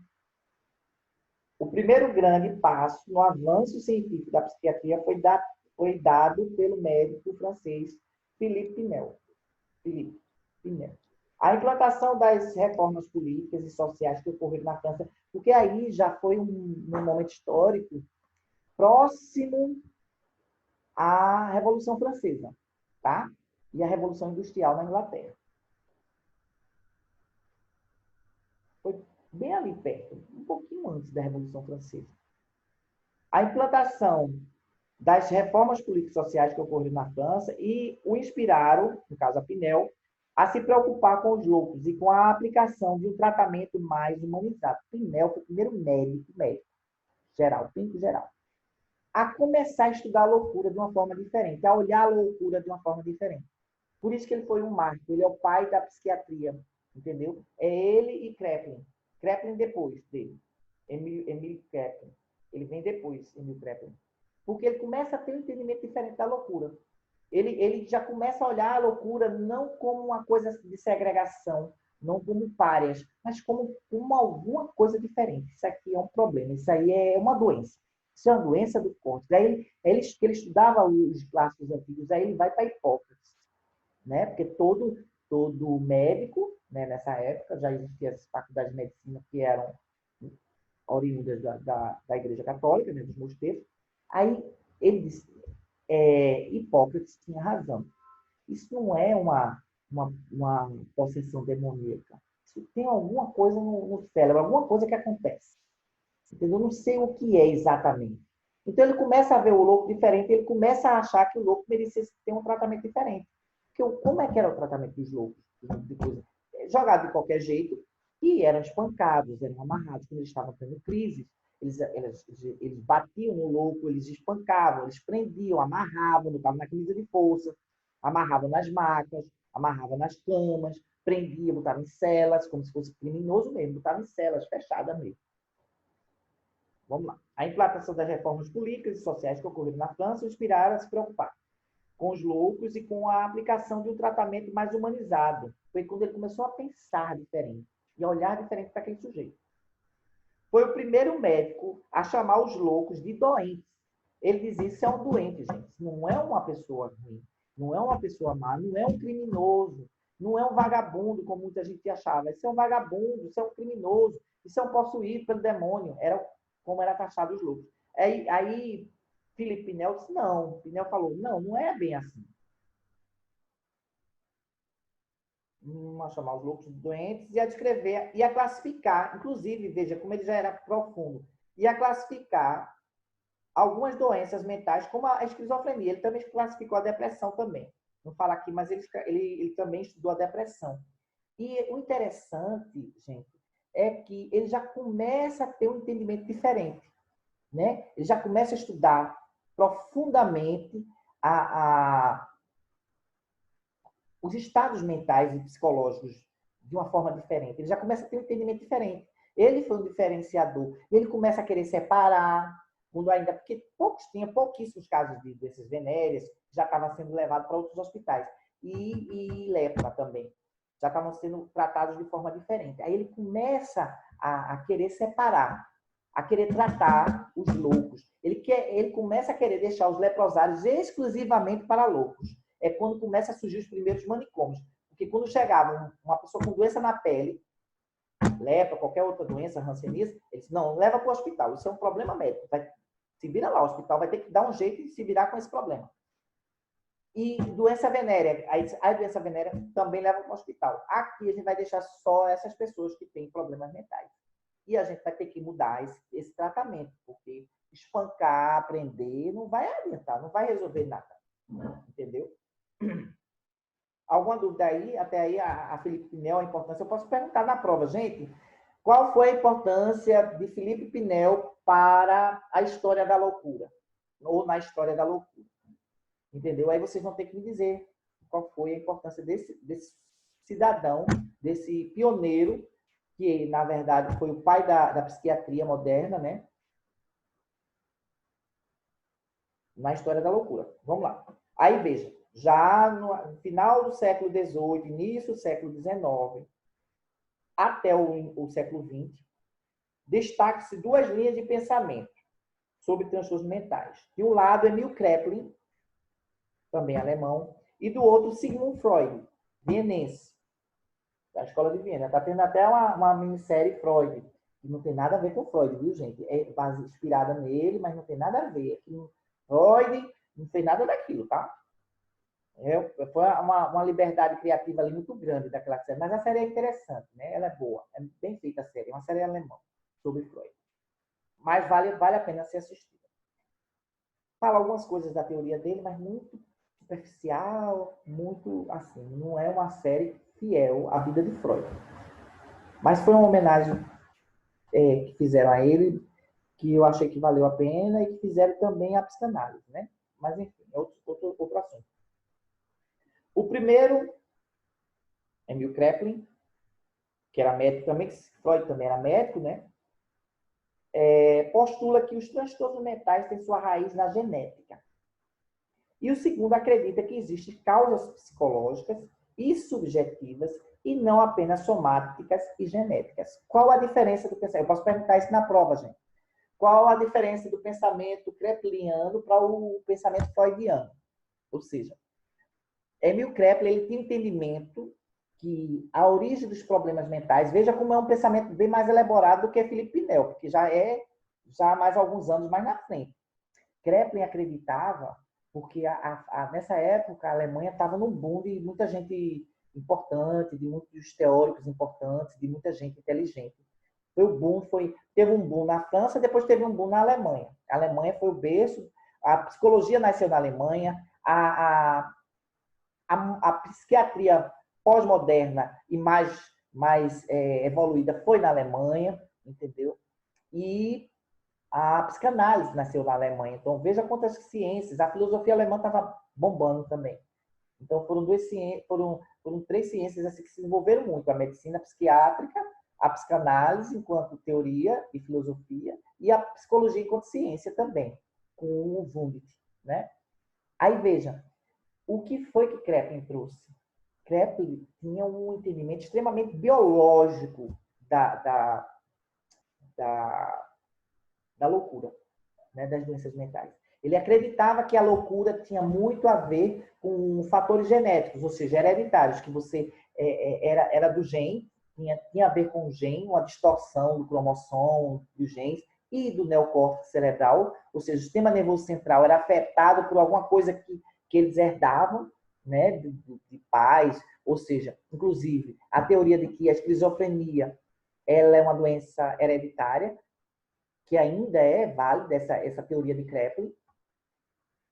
O primeiro grande passo no avanço científico da psiquiatria foi dado pelo médico francês Philippe Pinel. A implantação das reformas políticas e sociais que ocorreram na França, porque aí já foi um momento histórico próximo à Revolução Francesa, tá? E à Revolução Industrial na Inglaterra. Foi bem ali perto, um pouquinho antes da Revolução Francesa. A implantação das reformas políticas e sociais que ocorreram na França e o inspiraram, no caso a Pinel, a se preocupar com os loucos e com a aplicação de um tratamento mais humanizado. Pinel foi o primeiro médico geral, clínico geral, a começar a estudar a loucura de uma forma diferente, a olhar a loucura de uma forma diferente. Por isso que ele foi um marco, ele é o pai da psiquiatria, entendeu? É ele e Kraepelin. Kraepelin depois dele. Emile Kraepelin. Ele vem depois, Emile Kraepelin. Porque ele começa a ter um entendimento diferente da loucura. Ele já começa a olhar a loucura não como uma coisa de segregação, não como párias, mas como alguma coisa diferente. Isso aqui é um problema, isso aí é uma doença. Isso é uma doença do corpo. Daí ele estudava os clássicos antigos, aí ele vai para Hipócrates, né? Porque todo médico, né, nessa época, já existiam as faculdades de medicina que eram oriundas da Igreja Católica, né, dos mosteiros. Aí ele disse, Hipócrates tinha razão. Isso não é uma possessão demoníaca. Isso tem alguma coisa no cérebro, alguma coisa que acontece. Entendeu? Eu não sei o que é exatamente. Então ele começa a ver o louco diferente, ele começa a achar que o louco merecia ter um tratamento diferente. Porque como é que era o tratamento dos loucos? Jogado de qualquer jeito, e eram espancados, eram amarrados quando eles estavam tendo crise. Eles batiam no louco, eles espancavam, eles prendiam, amarravam, botavam na camisa de força, amarravam nas macas, amarravam nas camas, prendiam, botavam em celas, como se fosse criminoso mesmo, botavam em celas fechadas mesmo. Vamos lá. A implantação das reformas políticas e sociais que ocorreram na França inspiraram a se preocupar com os loucos e com a aplicação de um tratamento mais humanizado. Foi quando ele começou a pensar diferente e a olhar diferente para aquele sujeito. Foi o primeiro médico a chamar os loucos de doentes Ele dizia, isso é um doente, gente. Não é uma pessoa ruim, não é uma pessoa má, não é um criminoso, não é um vagabundo, como muita gente achava. Isso é um vagabundo, isso é um criminoso, isso é um possuído pelo demônio. Era como era taxado os loucos. Aí Felipe Pinel disse, não. Pinel falou, não é bem assim. Vamos chamar os loucos de doentes, ia descrever, ia classificar, inclusive, veja como ele já era profundo, ia classificar algumas doenças mentais, como a esquizofrenia. Ele também classificou a depressão também. Não fala aqui, mas ele também estudou a depressão. E o interessante, gente, é que ele já começa a ter um entendimento diferente, né? Ele já começa a estudar profundamente os estados mentais e psicológicos de uma forma diferente. Ele já começa a ter um entendimento diferente. Ele foi um diferenciador. Ele começa a querer separar, quando ainda, porque tinha pouquíssimos casos de doenças venéreas, já estavam sendo levados para outros hospitais. E lepra também. Já estavam sendo tratados de forma diferente. Aí ele começa a querer separar, a querer tratar os loucos. Ele começa a querer deixar os leprosários exclusivamente para loucos. É quando começa a surgir os primeiros manicômios. Porque quando chegava uma pessoa com doença na pele, lepra, qualquer outra doença, hanseníase, eles não leva para o hospital. Isso é um problema médico. Se vira lá, o hospital vai ter que dar um jeito de se virar com esse problema. E doença venérea. A doença venérea também leva para o hospital. Aqui a gente vai deixar só essas pessoas que têm problemas mentais. E a gente vai ter que mudar esse tratamento, porque espancar, prender, não vai adiantar, não vai resolver nada. Entendeu? Alguma dúvida aí? Até aí, a Felipe Pinel, a importância. Eu posso perguntar na prova, gente, qual foi a importância de Felipe Pinel para a história da loucura? Ou na história da loucura? Entendeu? Aí vocês vão ter que me dizer qual foi a importância desse cidadão, desse pioneiro, que, na verdade, foi o pai da psiquiatria moderna, né? Na história da loucura. Vamos lá. Aí, veja. Já no final do século XVIII, início do século XIX, até o século XX, destaca-se duas linhas de pensamento sobre transtornos mentais. De um lado, Emil Kraepelin, também alemão, e do outro, Sigmund Freud, vienense, da Escola de Viena. Está tendo até uma minissérie Freud, que não tem nada a ver com Freud, viu, gente? É inspirada nele, mas não tem nada a ver. Freud não fez nada daquilo, tá? Foi uma liberdade criativa ali muito grande daquela série. Mas a série é interessante, né? Ela é boa. É bem feita a série. É uma série alemã sobre Freud. Mas vale a pena ser assistida. Fala algumas coisas da teoria dele, mas muito superficial, muito assim. Não é uma série fiel à vida de Freud. Mas foi uma homenagem que fizeram a ele, que eu achei que valeu a pena, e que fizeram também a psicanálise, né? Mas, enfim, é outro assunto. O primeiro, Emil Kraepelin, que era médico também, Freud também era médico, né? Postula que os transtornos mentais têm sua raiz na genética. E o segundo acredita que existem causas psicológicas e subjetivas e não apenas somáticas e genéticas. Qual a diferença do pensamento? Eu posso perguntar isso na prova, gente. Qual a diferença do pensamento kraepeliniano para o pensamento freudiano? Ou seja, Emil Kraepelin, ele tinha entendimento que a origem dos problemas mentais, veja como é um pensamento bem mais elaborado do que Felipe Pinel, porque já há mais alguns anos mais na frente. Kraepelin acreditava, porque nessa época a Alemanha estava num boom de muita gente importante, de muitos teóricos importantes, de muita gente inteligente. Teve um boom na França, depois teve um boom na Alemanha. A Alemanha foi o berço, a psicologia nasceu na Alemanha, a psiquiatria pós-moderna e mais evoluída foi na Alemanha, entendeu? E a psicanálise nasceu na Alemanha. Então, veja quantas ciências. A filosofia alemã estava bombando também. Então, foram três ciências assim, que se desenvolveram muito. A medicina psiquiátrica, a psicanálise enquanto teoria e filosofia, e a psicologia enquanto ciência também, com o Wundt, né? Aí, veja, o que foi que Kraepelin trouxe? Kraepelin tinha um entendimento extremamente biológico da loucura, né, das doenças mentais. Ele acreditava que a loucura tinha muito a ver com fatores genéticos, ou seja, hereditários, que você era do gene, tinha a ver com o gene, uma distorção do cromossomo, dos genes e do neocórtex cerebral, ou seja, o sistema nervoso central era afetado por alguma coisa que eles herdavam, né, de pais, ou seja, inclusive, a teoria de que a esquizofrenia ela é uma doença hereditária, que ainda é válida, essa teoria de Kraepelin,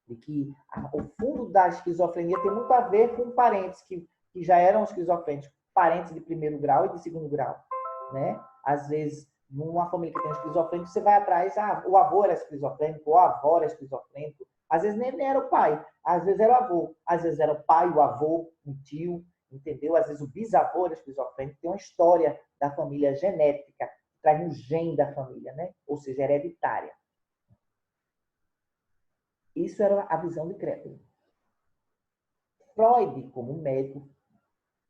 de que o fundo da esquizofrenia tem muito a ver com parentes que já eram esquizofrênicos, parentes de primeiro grau e de segundo grau, né? Às vezes, numa família que tem um esquizofrênico, você vai atrás, o avô era esquizofrênico, ou a avó era esquizofrênico. Às vezes nem era o pai, às vezes era o avô, às vezes era o pai, o avô, o tio, entendeu? Às vezes o bisavô era esquizofrênico. Tem uma história da família genética, traz um gene da família, né? Ou seja, hereditária. Isso era a visão de Kraepelin. Freud, como médico,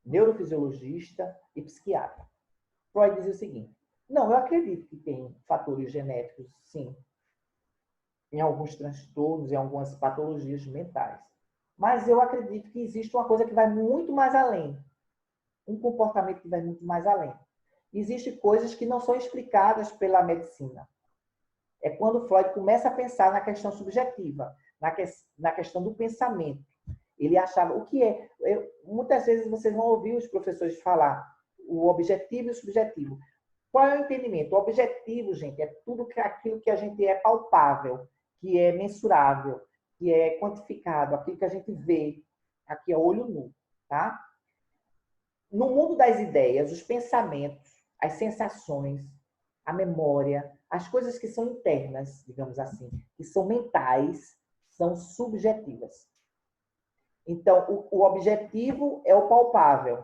neurofisiologista e psiquiatra. Freud dizia o seguinte: não, eu acredito que tem fatores genéticos, sim, em alguns transtornos, em algumas patologias mentais. Mas eu acredito que existe uma coisa que vai muito mais além. Um comportamento que vai muito mais além. Existem coisas que não são explicadas pela medicina. É quando Freud começa a pensar na questão subjetiva, na questão do pensamento. Ele achava o que é. Muitas vezes vocês vão ouvir os professores falar o objetivo e o subjetivo. Qual é o entendimento? O objetivo, gente, é tudo aquilo que a gente é palpável, que é mensurável, que é quantificado, aquilo que a gente vê aqui a olho nu, tá? No mundo das ideias, os pensamentos, as sensações, a memória, as coisas que são internas, digamos assim, que são mentais, são subjetivas. Então, o objetivo é o palpável,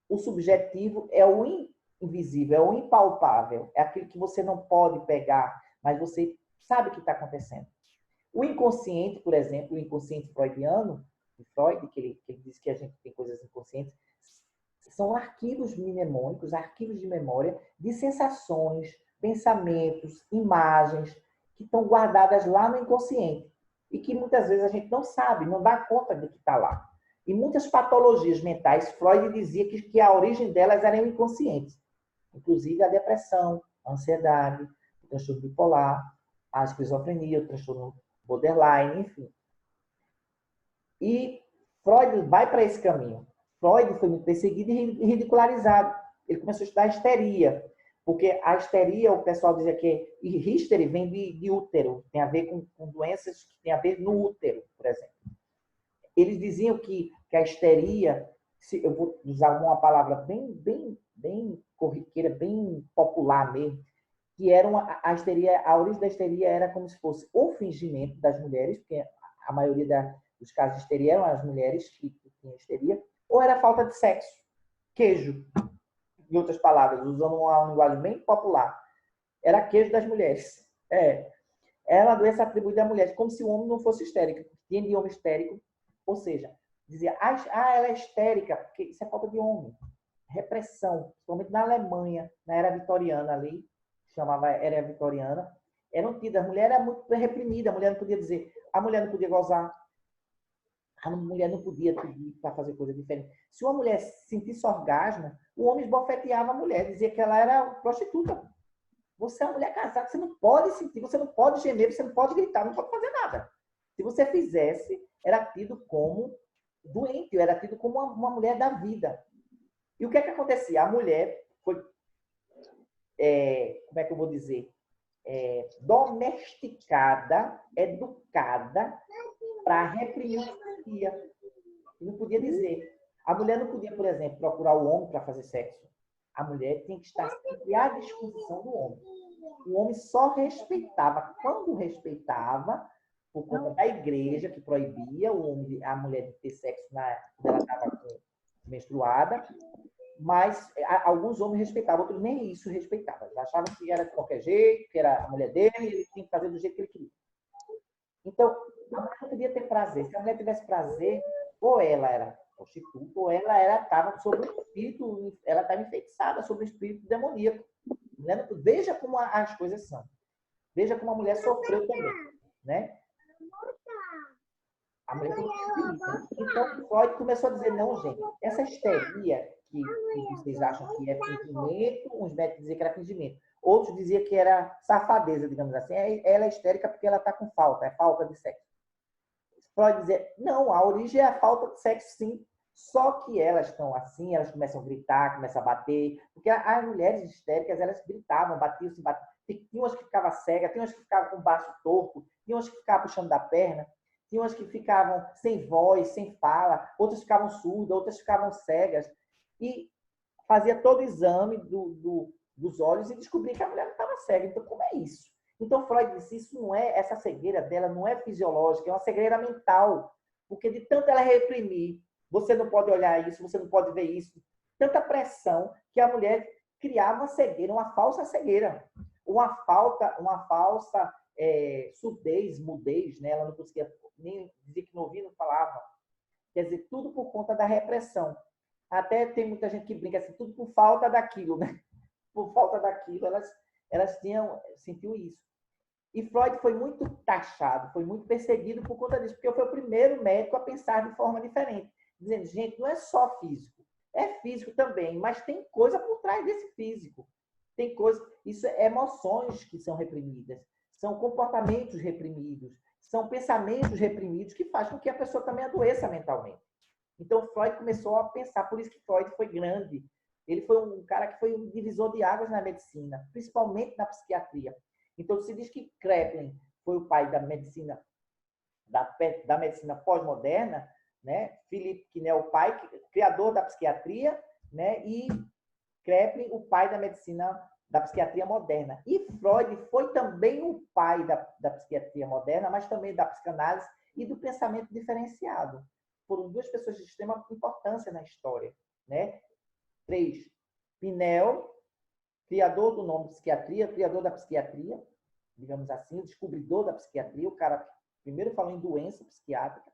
o subjetivo é o invisível, é o impalpável, é aquilo que você não pode pegar, mas você sabe o que está acontecendo. O inconsciente, por exemplo, o inconsciente freudiano, de Freud, que ele diz que a gente tem coisas inconscientes, são arquivos mnemônicos, arquivos de memória de sensações, pensamentos, imagens que estão guardadas lá no inconsciente e que muitas vezes a gente não sabe, não dá conta de que está lá. E muitas patologias mentais, Freud dizia que a origem delas eram inconscientes, inclusive a depressão, a ansiedade, o transtorno bipolar, a esquizofrenia, o transtorno borderline, enfim. E Freud vai para esse caminho. Freud foi muito perseguido e ridicularizado. Ele começou a estudar histeria, porque a histeria, o pessoal dizia que histeria vem de útero, tem a ver com doenças que tem a ver no útero, por exemplo. Eles diziam que a histeria, eu vou usar uma palavra bem corriqueira, bem popular mesmo, que era a histeria, a origem da histeria era como se fosse o fingimento das mulheres, porque a maioria dos casos de histeria eram as mulheres que tinham histeria, ou era falta de sexo, queijo, em outras palavras, usando uma linguagem bem popular. Era queijo das mulheres. Era uma doença atribuída à mulher, como se o homem não fosse histérico. Tinha de homem histérico, ou seja, dizia, ela é histérica, porque isso é falta de homem. Repressão, principalmente na Alemanha, na era vitoriana ali, chamava era vitoriana, eram tidas, a mulher era muito reprimida, a mulher não podia dizer, a mulher não podia gozar, a mulher não podia pedir para fazer coisa diferente. Se uma mulher sentisse orgasmo, o homem esbofeteava a mulher, dizia que ela era prostituta. Você é uma mulher casada, você não pode sentir, você não pode gemer, você não pode gritar, não pode fazer nada. Se você fizesse, era tido como doente, era tido como uma mulher da vida. E o que é que acontecia? A mulher foi, como é que eu vou dizer? Domesticada, educada para reprimir o que sentia. Não podia dizer. A mulher não podia, por exemplo, procurar o homem para fazer sexo. A mulher tinha que estar sempre à disposição do homem. O homem só respeitava. Quando respeitava, por conta da igreja que proibia a mulher de ter sexo quando ela estava menstruada, mas alguns homens respeitavam, outros nem isso respeitavam. Eles achavam que era de qualquer jeito, que era a mulher dele, e ele tinha que fazer do jeito que ele queria. Então, a mulher não podia ter prazer. Se a mulher tivesse prazer, ou ela era prostituta, ou ela estava sobre o espírito, ela estava enfeitiçada sobre o espírito demoníaco. Veja como as coisas são. Veja como a mulher sofreu também, né? A mulher tem que ser feliz. Então, Freud começou a dizer, não, gente, essa histeria que vocês acham que é fingimento, uns médicos diziam que era fingimento, outros diziam que era safadeza, digamos assim. Ela é histérica porque ela está com falta, é falta de sexo. Freud dizia, não, a origem é a falta de sexo, sim. Só que elas estão assim, elas começam a gritar, começam a bater, porque as mulheres histéricas, elas gritavam, batiam, se batiam. Tinha umas que ficavam cegas, tinha umas que ficavam com o baço torto, tinha umas que ficavam puxando da perna, tinha umas que ficavam sem voz, sem fala, outras ficavam surdas, outras ficavam cegas. E fazia todo o exame dos olhos e descobria que a mulher não estava cega. Então, como é isso? Então, Freud disse, isso não é, essa cegueira dela não é fisiológica, é uma cegueira mental. Porque de tanto ela reprimir, você não pode olhar isso, você não pode ver isso, tanta pressão que a mulher criava uma cegueira, uma falsa cegueira. Uma falsa surdez, mudez, né? Ela não conseguia nem dizer que não ouvia, não falava. Quer dizer, tudo por conta da repressão. Até tem muita gente que brinca assim, tudo por falta daquilo, né? Por falta daquilo, elas sentiu isso. E Freud foi muito taxado, foi muito perseguido por conta disso, porque foi o primeiro médico a pensar de forma diferente, dizendo, gente, não é só físico, é físico também, mas tem coisa por trás desse físico. Tem coisa, isso é emoções que são reprimidas, são comportamentos reprimidos, são pensamentos reprimidos que fazem com que a pessoa também adoeça mentalmente. Então, Freud começou a pensar, por isso que Freud foi grande. Ele foi um cara que foi um divisor de águas na medicina, principalmente na psiquiatria. Então, se diz que Kraepelin foi o pai da medicina, da medicina pós-moderna, né? Philippe Quesnel, o pai, criador da psiquiatria, né? E Kraepelin, o pai da medicina, da psiquiatria moderna. E Freud foi também o pai da psiquiatria moderna, mas também da psicanálise e do pensamento diferenciado. Foram duas pessoas de extrema importância na história, né? 3. Pinel, criador do nome psiquiatria, criador da psiquiatria, digamos assim, o descobridor da psiquiatria, o cara que primeiro falou em doença psiquiátrica.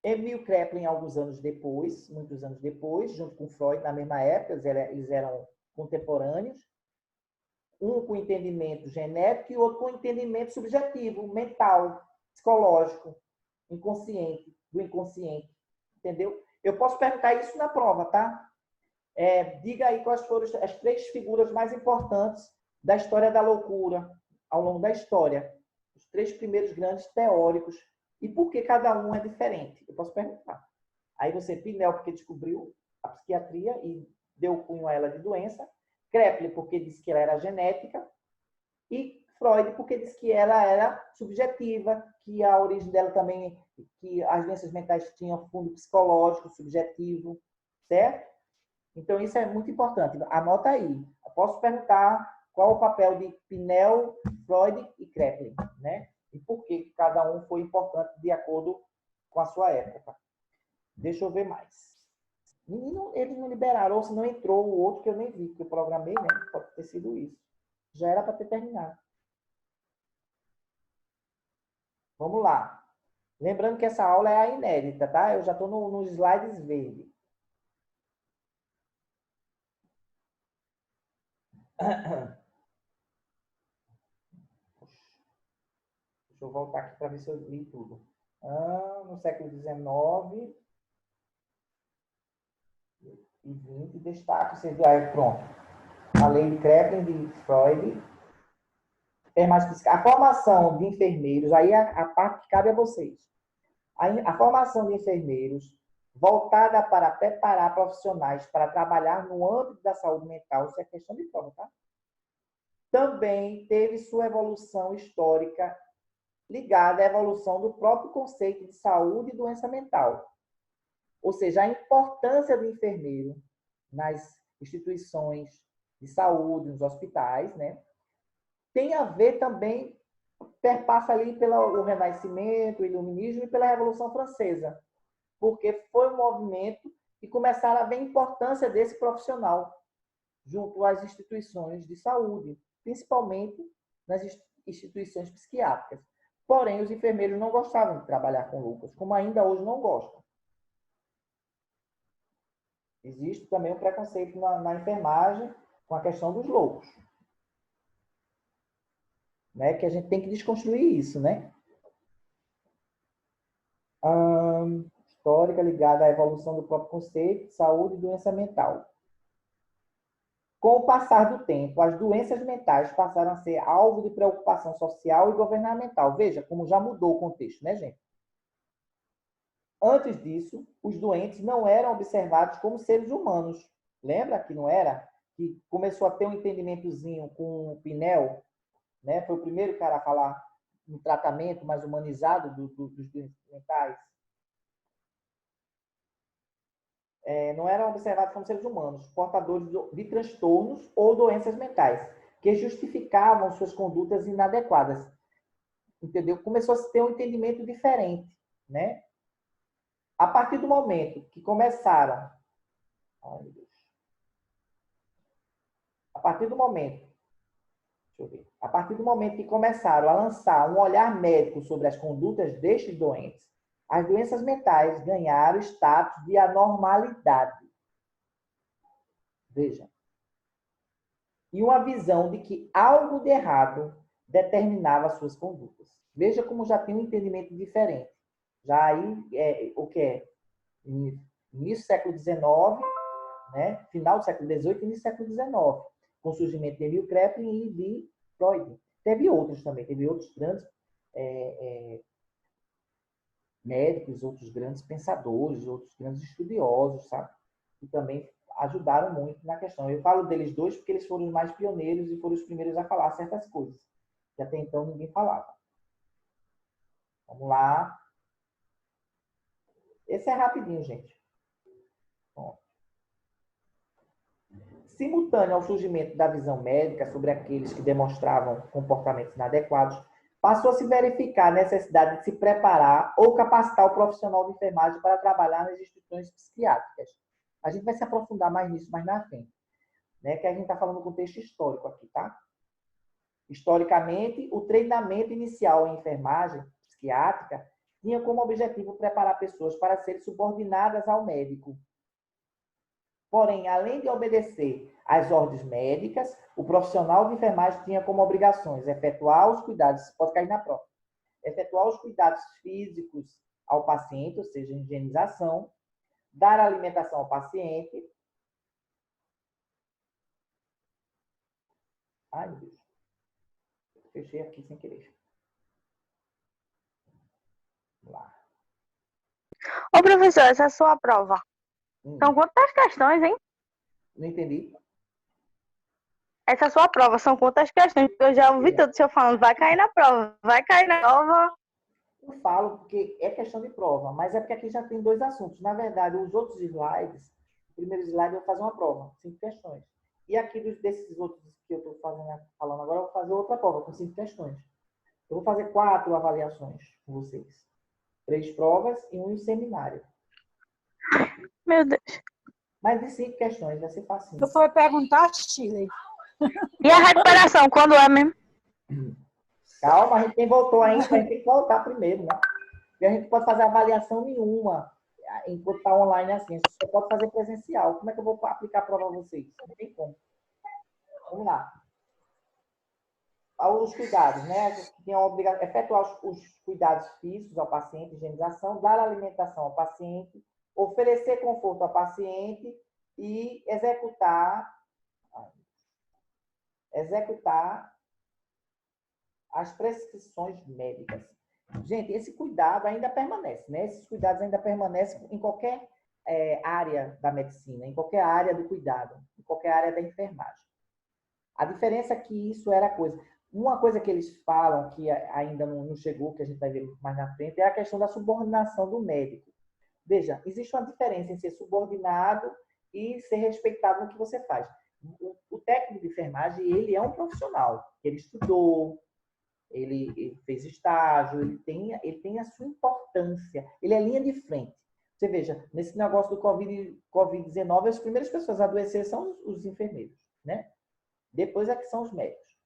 Emil Kraepelin, alguns anos depois, muitos anos depois, junto com Freud, na mesma época, eles eram contemporâneos, um com entendimento genético e outro com entendimento subjetivo, mental, psicológico, inconsciente, do inconsciente, entendeu? Eu posso perguntar isso na prova, tá? Diga aí quais foram as 3 figuras mais importantes da história da loucura, ao longo da história. Os 3 primeiros grandes teóricos. E por que cada um é diferente? Eu posso perguntar. Aí você, Pinel, porque descobriu a psiquiatria e deu cunho a ela de doença. Kraepelin, porque disse que ela era genética. E Freud, porque disse que ela era subjetiva, que a origem dela também, que as doenças mentais tinham fundo psicológico, subjetivo, certo? Então, isso é muito importante. Anota aí. Eu posso perguntar qual o papel de Pinel, Freud e Kraepelin, né? E por que cada um foi importante de acordo com a sua época. Deixa eu ver mais. Eles não liberaram, ou se não entrou o outro que eu nem vi, que eu programei, né? Pode ter sido isso. Já era para ter terminado. Vamos lá. Lembrando que essa aula é a inédita, tá? Eu já estou nos slides verdes. Deixa eu voltar aqui para ver se eu li tudo. No século XIX e XX, destaque, você viu, pronto. A lei de Kraepelin, de Freud. A formação de enfermeiros, aí a parte que cabe a vocês. A formação de enfermeiros voltada para preparar profissionais para trabalhar no âmbito da saúde mental, isso é questão de prova, tá? Também teve sua evolução histórica ligada à evolução do próprio conceito de saúde e doença mental. Ou seja, a importância do enfermeiro nas instituições de saúde, nos hospitais, né? Tem a ver também, perpassa ali pelo Renascimento, o Iluminismo e pela Revolução Francesa, porque foi um movimento que começaram a ver a importância desse profissional junto às instituições de saúde, principalmente nas instituições psiquiátricas. Porém, os enfermeiros não gostavam de trabalhar com loucos, como ainda hoje não gostam. Existe também um preconceito na enfermagem com a questão dos loucos. Né? Que a gente tem que desconstruir isso, né? Histórica ligada à evolução do próprio conceito de saúde e doença mental. Com o passar do tempo, as doenças mentais passaram a ser alvo de preocupação social e governamental. Veja como já mudou o contexto, né, gente? Antes disso, os doentes não eram observados como seres humanos. Lembra que não era? Que começou a ter um entendimentozinho com o Pinel, né? Foi o primeiro cara a falar um tratamento mais humanizado dos doentes mentais. Não eram observados como seres humanos, portadores de transtornos ou doenças mentais, que justificavam suas condutas inadequadas. Entendeu? Começou a se ter um entendimento diferente, né? A partir do momento que começaram... Ai, meu Deus. A partir do momento que começaram a lançar um olhar médico sobre as condutas destes doentes, as doenças mentais ganharam status de anormalidade. Veja. E uma visão de que algo de errado determinava suas condutas. Veja como já tem um entendimento diferente. Já aí, o que é? Início do século XIX, né? Final do século XVIII e início do século XIX. Com o surgimento de Emil Kraepelin e de Freud. Teve outros também, teve outros grandes médicos, outros grandes pensadores, outros grandes estudiosos, sabe? Que também ajudaram muito na questão. Eu falo deles dois porque eles foram os mais pioneiros e foram os primeiros a falar certas coisas, que até então ninguém falava. Vamos lá. Esse é rapidinho, gente. Bom. Simultâneo ao surgimento da visão médica sobre aqueles que demonstravam comportamentos inadequados, passou a se verificar a necessidade de se preparar ou capacitar o profissional de enfermagem para trabalhar nas instituições psiquiátricas. A gente vai se aprofundar mais nisso mais na frente, né? Que a gente está falando do contexto histórico aqui, tá? Historicamente, o treinamento inicial em enfermagem psiquiátrica tinha como objetivo preparar pessoas para serem subordinadas ao médico. Porém, além de obedecer às ordens médicas, o profissional de enfermagem tinha como obrigações efetuar os cuidados, pode cair na prova, efetuar os cuidados físicos ao paciente, ou seja, higienização, dar alimentação ao paciente. Ai, meu Deus. Fechei aqui sem querer. Vamos lá. Ô, professor, essa é a sua prova. São quantas questões, hein? Não entendi. Essa é a sua prova. São quantas questões? Eu já ouvi tudo o senhor falando. Vai cair na prova. Vai cair na prova. Eu falo porque é questão de prova, mas é porque aqui já tem dois assuntos. Na verdade, os outros slides, o primeiro slide eu vou fazer uma prova, 5 questões. E aqui desses outros que eu estou falando agora, eu vou fazer outra prova com 5 questões. Eu vou fazer 4 avaliações com vocês. 3 provas e um seminário. Meu Deus. Mais de 5 questões, vai ser fácil. Tu foi perguntar, Chile? E a recuperação, quando é mesmo? Calma, a gente nem voltou ainda, a gente tem que voltar primeiro, né? E a gente pode fazer avaliação nenhuma enquanto está online assim. A gente só pode fazer presencial. Como é que eu vou aplicar a prova a vocês? Não tem como. Vamos lá. Os cuidados, né? A gente tem a obrigação de efetuar os cuidados físicos ao paciente, higienização, dar alimentação ao paciente, oferecer conforto ao paciente e executar as prescrições médicas. Gente, esse cuidado ainda permanece, né? Esses cuidados ainda permanecem em qualquer área da medicina, em qualquer área do cuidado, em qualquer área da enfermagem. A diferença é que isso era coisa. Uma coisa que eles falam, que ainda não chegou, que a gente vai ver mais na frente, é a questão da subordinação do médico. Veja, existe uma diferença em ser subordinado e ser respeitado no que você faz. O técnico de enfermagem, ele é um profissional. Ele estudou, ele fez estágio, ele tem a sua importância. Ele é linha de frente. Você veja, nesse negócio do Covid-19, as primeiras pessoas a adoecer são os enfermeiros, né? Depois é que são os médicos.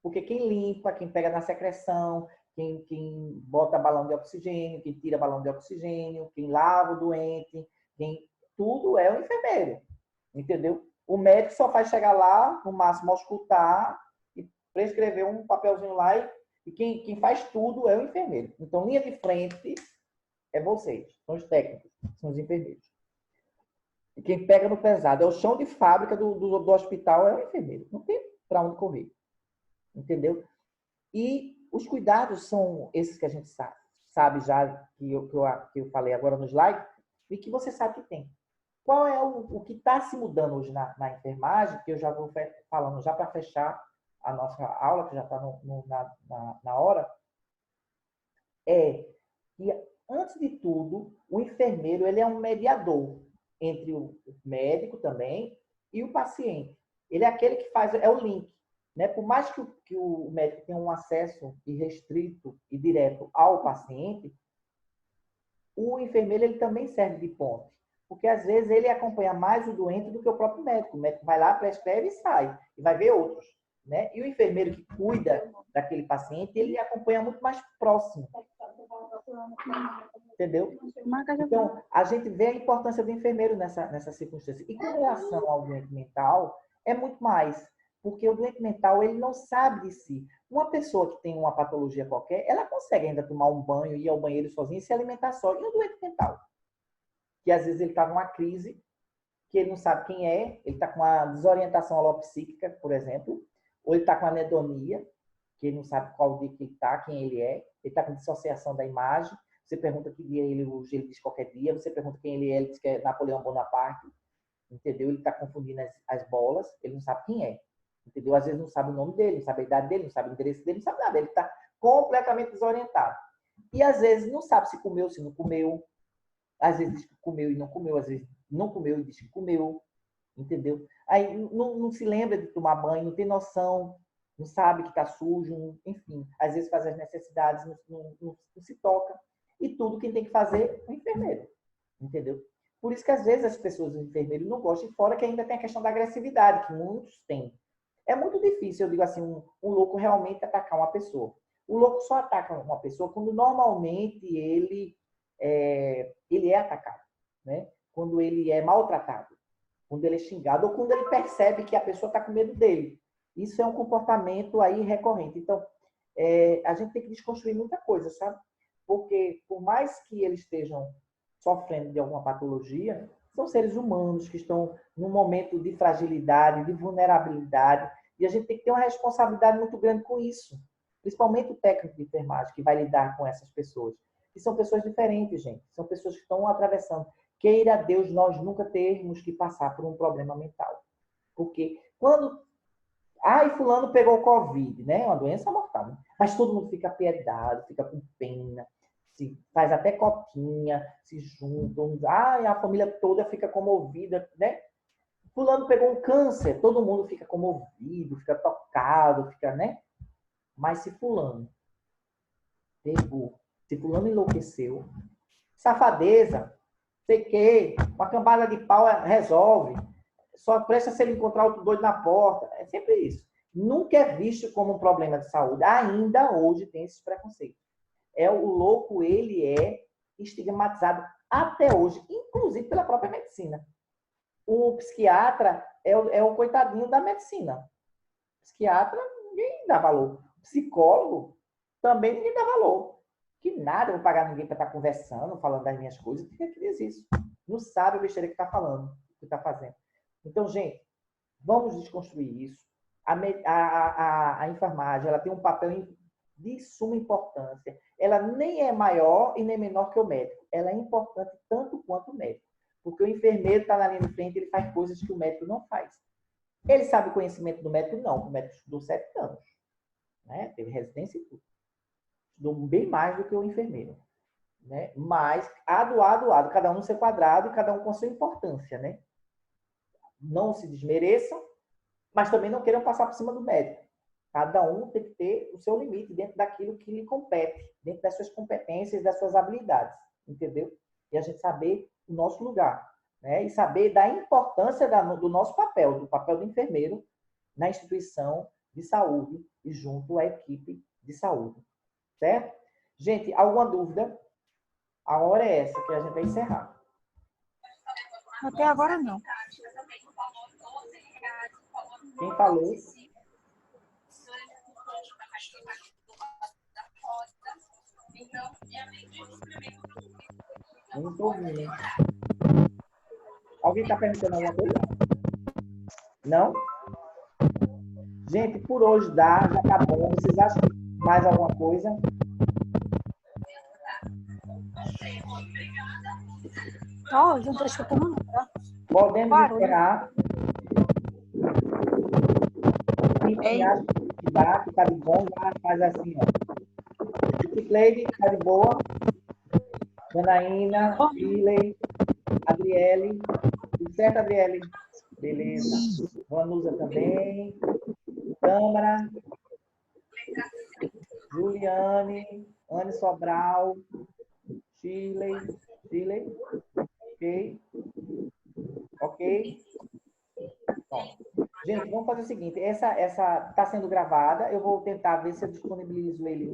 Porque quem limpa, quem pega na secreção, quem bota balão de oxigênio, quem tira balão de oxigênio, quem lava o doente, tudo é o enfermeiro. Entendeu? O médico só faz chegar lá, no máximo auscultar e prescrever um papelzinho lá e quem faz tudo é o enfermeiro. Então, linha de frente é vocês, são os técnicos, são os enfermeiros. E quem pega no pesado é o chão de fábrica do hospital, é o enfermeiro. Não tem para onde correr. Entendeu? E os cuidados são esses que a gente sabe já, que eu falei agora no slide, e que você sabe que tem. Qual é o que está se mudando hoje na enfermagem, que eu já vou falando já para fechar a nossa aula, que já está na hora, é que, antes de tudo, o enfermeiro ele é um mediador entre o médico também e o paciente. Ele é aquele que faz, é o link. Né? Por mais que o médico tenha um acesso irrestrito e direto ao paciente, o enfermeiro ele também serve de ponte. Porque, às vezes, ele acompanha mais o doente do que o próprio médico. O médico vai lá, prescreve e sai. E vai ver outros. Né? E o enfermeiro que cuida daquele paciente, ele acompanha muito mais próximo. Entendeu? Então, a gente vê a importância do enfermeiro nessa circunstância. E com relação ao doente mental, é muito mais. Porque o doente mental, ele não sabe de si. Uma pessoa que tem uma patologia qualquer, ela consegue ainda tomar um banho, ir ao banheiro sozinha e se alimentar só. E o doente mental? Que às vezes ele está numa crise, que ele não sabe quem é, ele está com uma desorientação alopsíquica, por exemplo, ou ele está com anedonia, que ele não sabe qual dia que ele está, quem ele é, ele está com dissociação da imagem, você pergunta que dia ele diz qualquer dia, você pergunta quem ele diz que é Napoleão Bonaparte, entendeu? Ele está confundindo as bolas, ele não sabe quem é, entendeu? Às vezes não sabe o nome dele, não sabe a idade dele, não sabe o endereço dele, não sabe nada, ele está completamente desorientado. E às vezes não sabe se comeu, se não comeu, às vezes diz que comeu e não comeu, às vezes não comeu e diz que comeu, entendeu? Aí não se lembra de tomar banho, não tem noção, não sabe que está sujo, enfim. Às vezes faz as necessidades, não se toca. E tudo quem tem que fazer é o enfermeiro, entendeu? Por isso que às vezes as pessoas, os enfermeiros, não gostam, e fora que ainda tem a questão da agressividade, que muitos têm. É muito difícil, eu digo assim, um louco realmente atacar uma pessoa. O louco só ataca uma pessoa quando normalmente ele é atacado, né? Quando ele é maltratado, quando ele é xingado, ou quando ele percebe que a pessoa está com medo dele. Isso é um comportamento aí recorrente. Então, a gente tem que desconstruir muita coisa, sabe? Porque, por mais que eles estejam sofrendo de alguma patologia, são seres humanos que estão num momento de fragilidade, de vulnerabilidade, e a gente tem que ter uma responsabilidade muito grande com isso. Principalmente o técnico de enfermagem, que vai lidar com essas pessoas. E são pessoas diferentes, gente. São pessoas que estão atravessando. Queira Deus nós nunca termos que passar por um problema mental. Porque quando... e fulano pegou Covid, né? Uma doença mortal. Né? Mas todo mundo fica apiedado, fica com pena, se faz até cotinha, se juntam. A família toda fica comovida, né? Fulano pegou um câncer, todo mundo fica comovido, fica tocado, fica, né? Mas se fulano pegou, se fulano enlouqueceu, safadeza, sei que, uma cambada de pau resolve, só presta se ele encontrar outro doido na porta, é sempre isso. Nunca é visto como um problema de saúde, ainda hoje tem esses preconceitos. O louco, ele é estigmatizado até hoje, inclusive pela própria medicina. O psiquiatra é o coitadinho da medicina. O psiquiatra, ninguém dá valor. O psicólogo, também ninguém dá valor. Que nada, eu vou pagar ninguém para estar conversando, falando das minhas coisas. Por que diz isso? Não sabe a besteira que está falando, que está fazendo. Então, gente, vamos desconstruir isso. A enfermagem, ela tem um papel de suma importância. Ela nem é maior e nem menor que o médico. Ela é importante tanto quanto o médico. Porque o enfermeiro está na linha de frente, ele faz coisas que o médico não faz. Ele sabe o conhecimento do médico? Não. O médico estudou 7 anos. Né? Teve residência e tudo. Estudou bem mais do que o enfermeiro. Né? Mas, ado, cada um no seu quadrado e cada um com sua importância. Né? Não se desmereçam, mas também não queiram passar por cima do médico. Cada um tem que ter o seu limite dentro daquilo que lhe compete, dentro das suas competências, das suas habilidades, entendeu? E a gente saber o nosso lugar, né? E saber da importância do nosso papel, do papel do enfermeiro na instituição de saúde e junto à equipe de saúde, certo? Gente, alguma dúvida? A hora é essa que a gente vai encerrar. Até agora não. Quem falou? Eu não estou ouvindo. Alguém está perguntando alguma coisa? Não? Gente, por hoje dá, já tá bom. Vocês acham que mais alguma coisa? Ó, eu não estou escutando nada. Podemos Barulho. encerrar. Quem acha que dá, que tá de bom, já faz assim, ó. Cleide, tá de boa. Janaína, Shirley, Adriele. Tudo certo, Adriele? Beleza. Vanusa também. Câmara. Juliane. Anne Sobral. Shirley. Ok. Ok. Bom, gente, vamos fazer o seguinte. Essa está sendo gravada. Eu vou tentar ver se eu disponibilizo ele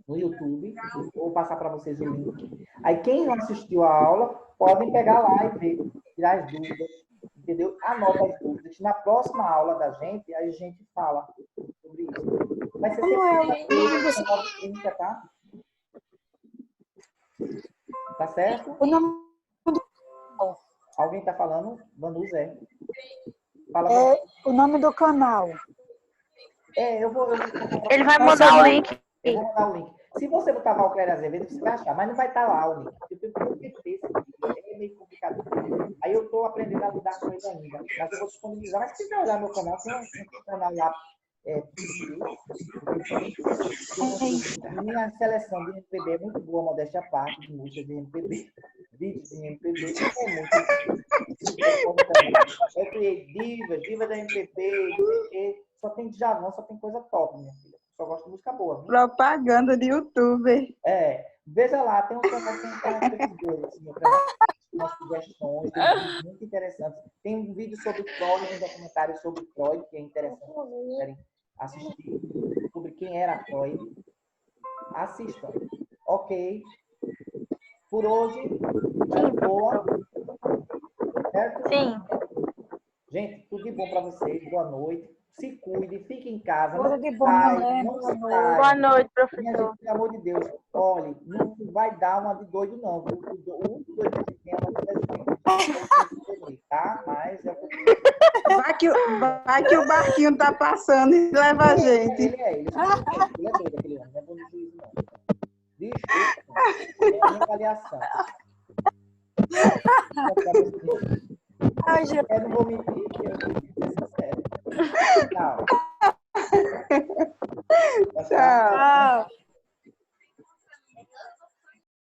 no YouTube. Vou passar para vocês o link. Aí, quem não assistiu a aula, podem pegar lá e ver, tirar as dúvidas. Entendeu? Anota as dúvidas. Na próxima aula da gente, a gente fala sobre isso. Vai ser sempre 9h30, tá? Tá certo? O nome do... Alguém está falando? Vanusa. Fala, o nome do canal. Ele vai mandar o link. Eu vou mandar o link. Se você botar Valcléria Azevedo, você vai achar, mas não vai estar lá o link. Eu tenho que ter esse vídeo. É meio complicado. Aí eu estou aprendendo a lidar com ele ainda. Mas eu vou disponibilizar. Mas se quiser olhar meu canal, tem um canal lá. Minha seleção de MPB é muito boa, modéstia à parte, de música de MPB, vídeos de MPB, é muito. Eu criei diva da MPB, só tem Djavan, só tem coisa top, minha filha. Só gosto de música boa. Viu? Propaganda de youtuber. Veja lá, tem um canal que tem seguidores, assim, umas sugestões, tem vídeos muito interessantes. Tem um vídeo sobre Freud, um documentário sobre Freud, que é interessante, se vocês quiserem assistir, sobre quem era Freud. Assistam. Ok. Por hoje, tá boa. Certo? Sim. Gente, tudo de bom para vocês. Boa noite. Se cuide, fique em casa. Tudo de bom, né? Boa noite, professor. Minha gente, pelo amor de Deus, olhe, não vai dar uma de doido, não. O único doido que tem é uma de tá? Mas é Vai que o barquinho tá passando e leva a gente. Ele é doido, aquele homem. Não é bom de juízo, não. Desculpa. É a minha avaliação. Ai, gente. Eu não vou mentir, eu vou ser sincero. Tchau. Tchau. Tchau.